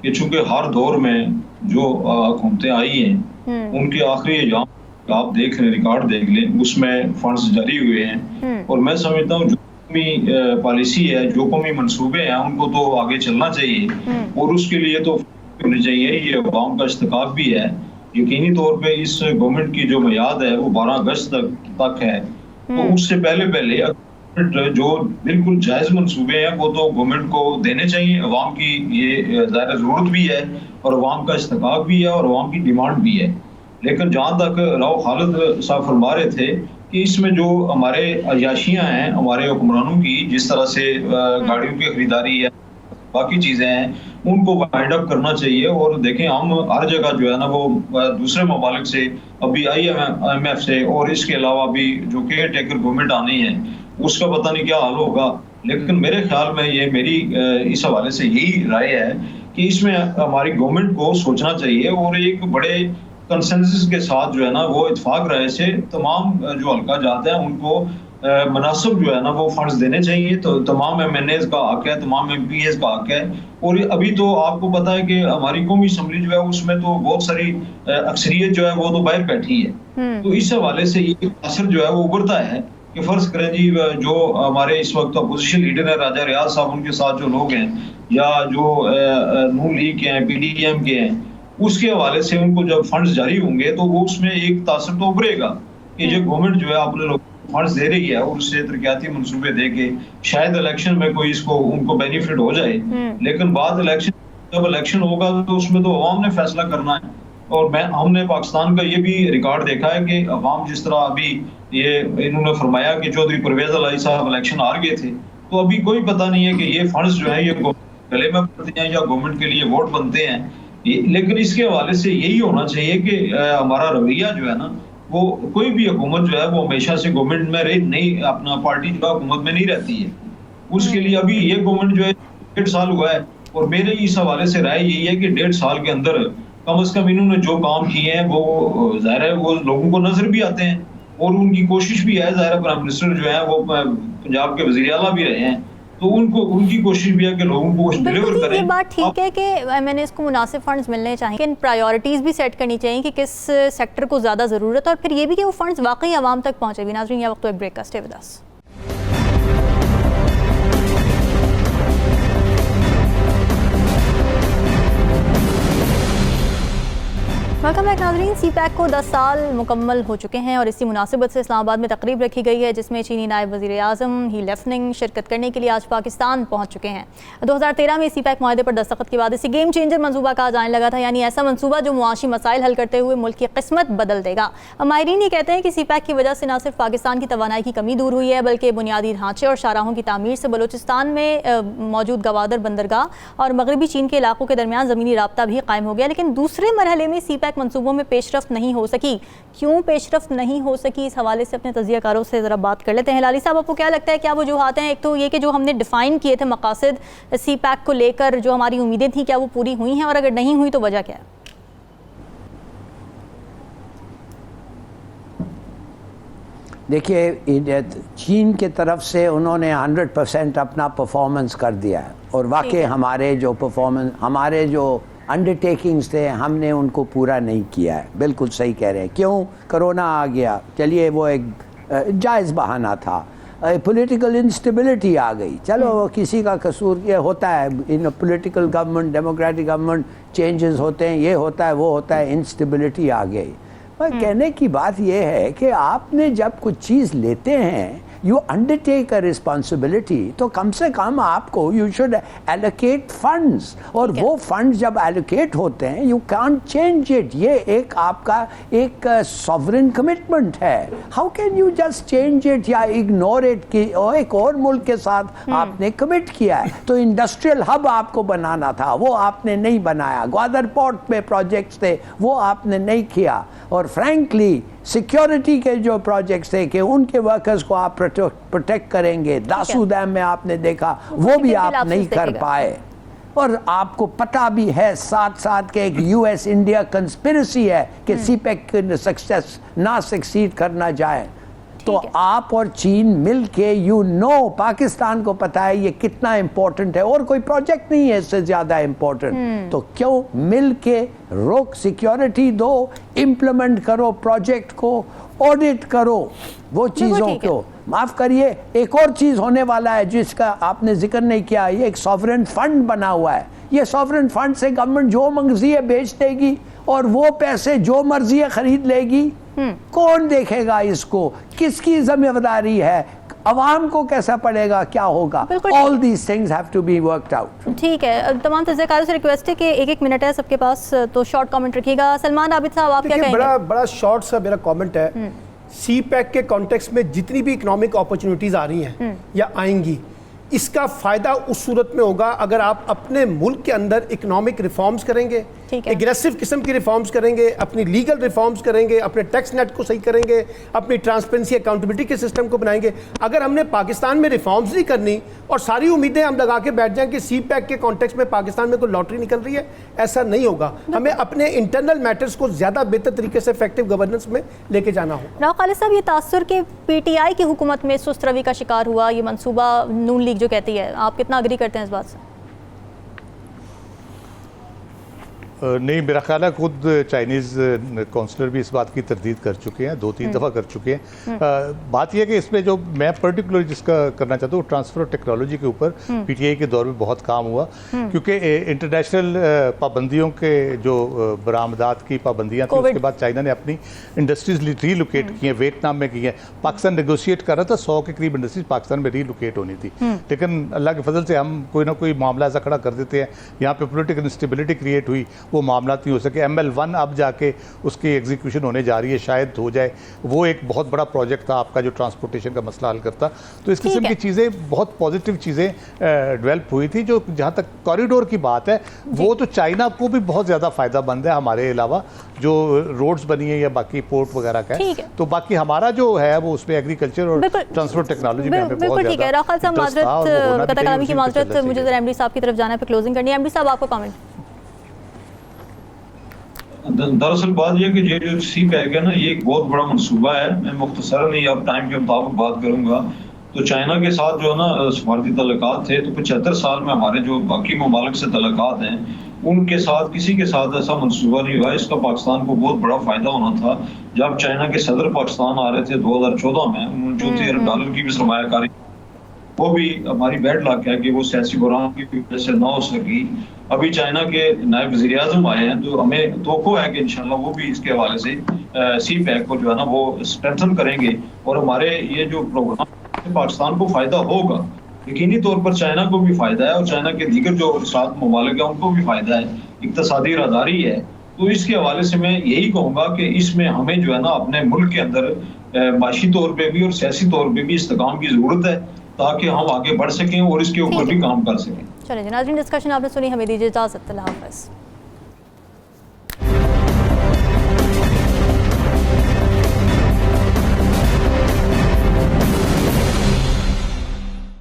कि चूंकि हर दौर में जो हुकूमतें आई हैं उनके आखिरी एग्जाम आप देख लें, रिकॉर्ड देख लें, उसमें फंड्स जारी हुए हैं। और मैं समझता हूँ जो कौमी पॉलिसी है, जो कौमी मंसूबे हैं, उनको तो आगे चलना चाहिए, और उसके लिए तो होनी चाहिए। ये अवाम का इस्तेकाफ भी है। यकीनी तौर पे इस गवर्नमेंट की जो मियाद है वो 12 अगस्त तक है, तो उससे पहले जो बिल्कुल जायज़ मंसूबे हैं वो तो गवर्नमेंट को देने चाहिए। अवाम की ये ज़ाहिर ज़रूरत भी है, और अवाम का इस्तेकाफ भी है, और अवाम की डिमांड भी है। लेकिन जहाँ तक राव खालिद साहब फरमा रहे थे कि इसमें जो हमारे अयाशियाँ हैं हमारे हुक्मरानों की, जिस तरह से गाड़ियों की खरीदारी है, बाकी चीज़ें हैं, उनको वाइंड अप करना चाहिए। और देखें, हम हर जगह जो है ना वो दूसरे ममालिक से, अभी IMF से, और इसके अलावा भी जो केयर टेकर गवर्नमेंट आनी है उसका पता नहीं क्या हाल होगा। लेकिन मेरे ख्याल में ये मेरी इस हवाले से यही राय है कि इसमें हमारी गवर्नमेंट को सोचना चाहिए, और एक बड़े कंसेंसस के साथ जो है ना वो इत्फाक राय से तमाम जो हल्का जाते हैं उनको मुनासिब जो है ना वो फंड्स देने चाहिए। तो तमाम MNAs का हक है, तमाम MPAs का हक है। और अभी तो आपको पता है कि हमारी कौमी असम्बली जो है उसमें तो बहुत सारी अक्सरियत जो है वो तो बाहर बैठी है। तो इस हवाले से ये असर जो है वो उभरता है कि फर्ज करें जी, जो हमारे इस वक्त अपोजिशन लीडर है राजा रियाज साहब, उनके साथ जो लोग हैं, या जो नून लीग के हैं, PDM के हैं, उसके हवाले से उनको जब फंड्स जारी होंगे तो वो उसमें एक तासर तो उभरेगा कि जो गवर्नमेंट जो है अपने लोगों को फंड्स दे रही है, और उससे तरक्याती मंसूबे दे के शायद इलेक्शन में कोई इसको उनको बेनिफिट हो जाए। लेकिन बाद इलेक्शन, जब इलेक्शन होगा तो उसमें तो अवाम ने फैसला करना है। और हमने पाकिस्तान का ये भी रिकॉर्ड देखा है कि अवाम जिस तरह अभी ये इन्होंने फरमाया कि चौधरी परवेज लाई साहब इलेक्शन हार गए थे, तो अभी कोई पता नहीं है कि ये फंड्स जो है ये गले में पड़ते हैं या गवर्नमेंट के लिए वोट बनते हैं। लेकिन इसके हवाले से यही होना चाहिए कि हमारा रवैया जो है ना, वो कोई भी हुकूमत जो है वो हमेशा से गवर्नमेंट में रही नहीं, अपना पार्टी जो है हुकूमत में नहीं रहती है। उसके लिए अभी ये गवर्नमेंट जो है 1.5 साल हुआ है, और मेरे इस हवाले से राय यही है कि 1.5 साल के अंदर कम से कम इन्होंने जो काम किए हैं वो जाहिर है वो लोगों को नजर भी आते हैं, और उनकी कोशिश भी है। जाहिर है प्राइम मिनिस्टर जो है वो पंजाब के वजीर आला भी रहे हैं, तो उनकी कोशिश भी है कि लोगों को डिलीवर करें। ये बात ठीक है कि मैंने इसको मुनासिब फंड्स मिलने चाहिए, लेकिन प्रायोरिटीज़ भी सेट करनी चाहिए कि किस सेक्टर को ज़्यादा ज़रूरत है, और फिर ये भी कि वो फंड्स वाकई आवाम तक पहुँचे भी। नाज़रीन, यह वक्त तो एक ब्रेक का, stay with us. Welcome back नाज़रीन। CPEC को 10 साल मुकम्मल हो चुके हैं और इसी मुनासिबत से इस्लामाबाद में तकरीब रखी गई है, जिसमें चीनी नायब वज़ीर आज़म ही लेफ्टनिंग शिरकत करने के लिए आज पाकिस्तान पहुंच चुके हैं। 2013 में CPEC माहदे पर दस्तखत के बाद इसे गेम चेंजर मनसूबा कहा जाने लगा था, यानी ऐसा मनसूबा जो मुआशी मसाइल हल करते हुए मुल्क की किस्मत बदल देगा। माहिरीन ये कहते हैं कि CPEC की वजह से न सिर्फ पाकिस्तान की तवानाई की कमी दूर हुई है, बल्कि बुनियादी ढांचे और शाहराहों की तामीर से बलोचिस्तान में मौजूद गवादर बंदरगाह और मगरबी चीन के इलाकों के दरमियान ज़मीनी राब्ता भी कायम हो गया। लेकिन दूसरे मरहले में CPEC मंसूबों में पेशरफ्त नहीं हो सकी। क्यों पेशरफ्त नहीं हो सकी, इस हवाले से अपने तजियाकारों से ज़रा बात कर लेते हैं। लाली साहब, आपको क्या लगता है, क्या वजूहात हैं? एक तो ये कि जो हमने डिफ़ाइन किए थे मकासद CPEC को लेकर, जो हमारी उम्मीदें थी, क्या वो पूरी हुई हैं, और अगर नहीं हुई तो वजह क्या है? देखिए, चीन की तरफ से उन्होंने 100% अपना परफॉर्मेंस कर दिया है, और वाकई हमारे जो परफॉर्मेंस, हमारे जो अंडरटेकिंग्स थे, हमने उनको पूरा नहीं किया है। बिल्कुल सही कह रहे हैं। क्यों? कोरोना आ गया, चलिए वो एक जायज़ बहाना था। पॉलिटिकल इंस्टेबिलिटी आ गई, चलो किसी का कसूर ये होता है, इन political government, democratic government changes होते हैं, ये होता है वो होता है, इंस्टेबिलिटी आ गई। पर कहने की बात यह है कि आपने जब कुछ चीज़ लेते हैं, यू अंडरटेक अ रिस्पॉन्सिबिलिटी, तो कम से कम आपको यू शुड एलोकेट फंड्स, और वो फंड्स जब एलोकेट होते हैं यू कांट चेंज इट। ये एक आपका एक सॉवरेन कमिटमेंट है। How can you just change it या इग्नोर इट कि एक और मुल्क के साथ आपने कमिट किया है, तो इंडस्ट्रियल हब आपको बनाना था, वो आपने नहीं बनाया। ग्वादर पोर्ट में प्रोजेक्ट्स थे, वो आपने नहीं किया। और फ्रैंकली सिक्योरिटी के जो प्रोजेक्ट्स थे कि उनके वर्कर्स को आप प्रोटेक्ट करेंगे, दासू डैम में आपने देखा, वो भी आप नहीं कर पाए। और आपको पता भी है साथ साथ के एक US इंडिया कंस्पिरेसी है कि CPEC सक्सेस ना सक्सीड करना जाए। तो आप और चीन मिलके, पाकिस्तान को पता है ये कितना इंपॉर्टेंट है, और कोई प्रोजेक्ट नहीं है इससे ज्यादा इंपॉर्टेंट, तो क्यों मिलके रोक, सिक्योरिटी दो, इम्प्लीमेंट करो प्रोजेक्ट को, ऑडिट करो वो चीज़ों को। माफ करिए, एक और चीज होने वाला है जिसका आपने जिक्र नहीं किया, ये एक सॉवरेन फंड बना हुआ है। ये सॉवरेन फंड से गवर्नमेंट जो मर्जी है बेच देगी, और वो पैसे जो मर्जी है खरीद लेगी। कौन देखेगा इसको? किसकी जिम्मेदारी है? अवाम को कैसा पड़ेगा? क्या होगा? All these things have to be worked out. ठीक है, तमाम तज़कियारों से रिक्वेस्ट है कि एक मिनट है सबके पास, तो शॉर्ट कमेंट रखिएगा। सलमान आबिद साहब, आप क्या कहेंगे? बड़ा शॉर्ट सा मेरा कमेंट है। CPEC के कॉन्टेक्स्ट में जितनी भी इकोनॉमिक अपॉर्चुनिटीज आ रही हैं या आएंगी, इसका फायदा उस सूरत में होगा अगर आप अपने मुल्क के अंदर इकोनॉमिक रिफॉर्म्स करेंगे, एग्रेसिव किस्म की रिफॉर्म्स करेंगे, अपनी लीगल रिफॉर्म्स करेंगे, अपने टैक्स नेट को सही करेंगे, अपनी ट्रांसपेरेंसी अकाउंटेबिलिटी के सिस्टम को बनाएंगे। अगर हमने पाकिस्तान में रिफॉर्म्स नहीं करनी और सारी उम्मीदें हम लगा के बैठ जाएं कि CPEC के कॉन्टेक्स्ट में पाकिस्तान में कोई लॉटरी निकल रही है, ऐसा नहीं होगा। हमें अपने इंटरनल मैटर्स को ज्यादा बेहतर तरीके से इफेक्टिव गवर्नेंस में लेके जाना होगा। राव खालिद साहब, ये तासुर के PTI की हुकूमत में सुस्त रवि का शिकार हुआ ये मनसूबा, नून लीग जो कहती है, आप कितना अग्री करते हैं इस बात से? नहीं, मेरा ख्याल है खुद चाइनीज़ काउंसलर भी इस बात की तरदीद कर चुके हैं, 2-3 दफ़ा कर चुके हैं। बात यह है कि इसमें जो मैं पर्टिकुलर जिसका करना चाहता हूँ, ट्रांसफ़र ऑफ टेक्नोलॉजी के ऊपर PTI के दौर में बहुत काम हुआ, क्योंकि इंटरनेशनल पाबंदियों के जो बरामदात की पाबंदियाँ थी, उसके बाद चाइना ने अपनी इंडस्ट्रीज रीलोकेट की हैं, वियतनाम में की हैं। पाकिस्तान नेगोशिएट कर रहा था, 100 के करीब इंडस्ट्रीज पाकिस्तान में रीलोकेट होनी थी, लेकिन अल्लाह के फजल से हम कोई ना कोई मामला ऐसा खड़ा कर देते हैं, यहाँ पे पॉलिटिकल इंस्टेबिलिटी क्रिएट हुई, वो मामला नहीं हो सके। ML1 अब जाके उसकी एग्जीक्यूशन होने जा रही है, शायद हो जाए। वो एक बहुत बड़ा प्रोजेक्ट था आपका जो ट्रांसपोर्टेशन का मसला हल करता। तो इस किस्म की चीज़ें, बहुत पॉजिटिव चीज़ें डेवलप हुई थी। जो जहाँ तक कॉरिडोर की बात है, वो तो चाइना को भी बहुत ज़्यादा फ़ायदा मंद है हमारे अलावा, जो रोड्स बनी है या बाकी पोर्ट वगैरह का है। तो बाकी हमारा जो है वो उसमें एग्रीकल्चर और ट्रांसपोर्ट टेक्नोलॉजी में हमें बहुत ठीक है। राखाल साहब माजरत की माजरत, मुझे जरा एमडी साहब की तरफ जाना है, फिर क्लोजिंग करनी है। एमडी साहब आपका कमेंट। दरअसल बात यह कि ये जो सी पैक है ना, ये एक बहुत बड़ा मंसूबा है। मैं मुख्तसरन ही अब टाइम के मुताबिक बात करूंगा। तो चाइना के साथ जो है ना सफारती तल्लुकात थे, तो 75 साल में हमारे जो बाकी ममालिक से तल्लुकात हैं, उनके साथ किसी के साथ ऐसा मंसूबा नहीं हुआ। इसका पाकिस्तान को बहुत बड़ा फायदा होना था। जब चाइना के सदर पाकिस्तान आ रहे थे 2014 में, $39 अरब की भी सरमायाकारी, वो भी हमारी बैड लक है कि वो सियासी बुरान की वजह से ना हो सकी। अभी चाइना के नायब वज़ीर आज़म आए हैं, तो हमें तवक्को है कि इंशाल्लाह वो भी इसके हवाले से सी पैक को जो है ना वो स्ट्रेंथन करेंगे, और हमारे ये जो प्रोग्राम पाकिस्तान को फायदा होगा। यकीनी तौर पर चाइना को भी फायदा है, और चाइना के दीगर जो सात ममालिक हैं उनको भी फायदा है, इक्तसादी राहदारी है। तो इसके हवाले से मैं यही कहूँगा कि इसमें हमें जो है ना अपने मुल्क के अंदर माशी तौर पर भी और सियासी तौर पर भी इस्तेकाम की ज़रूरत है, ताकि हम आगे बढ़ सकें और इसके ऊपर भी काम कर सकें। चलिए नाज़रीन, डिस्कशन आपने सुनी, हमें दीजिए इजाज़त। अल्लाह हाफ़िज़।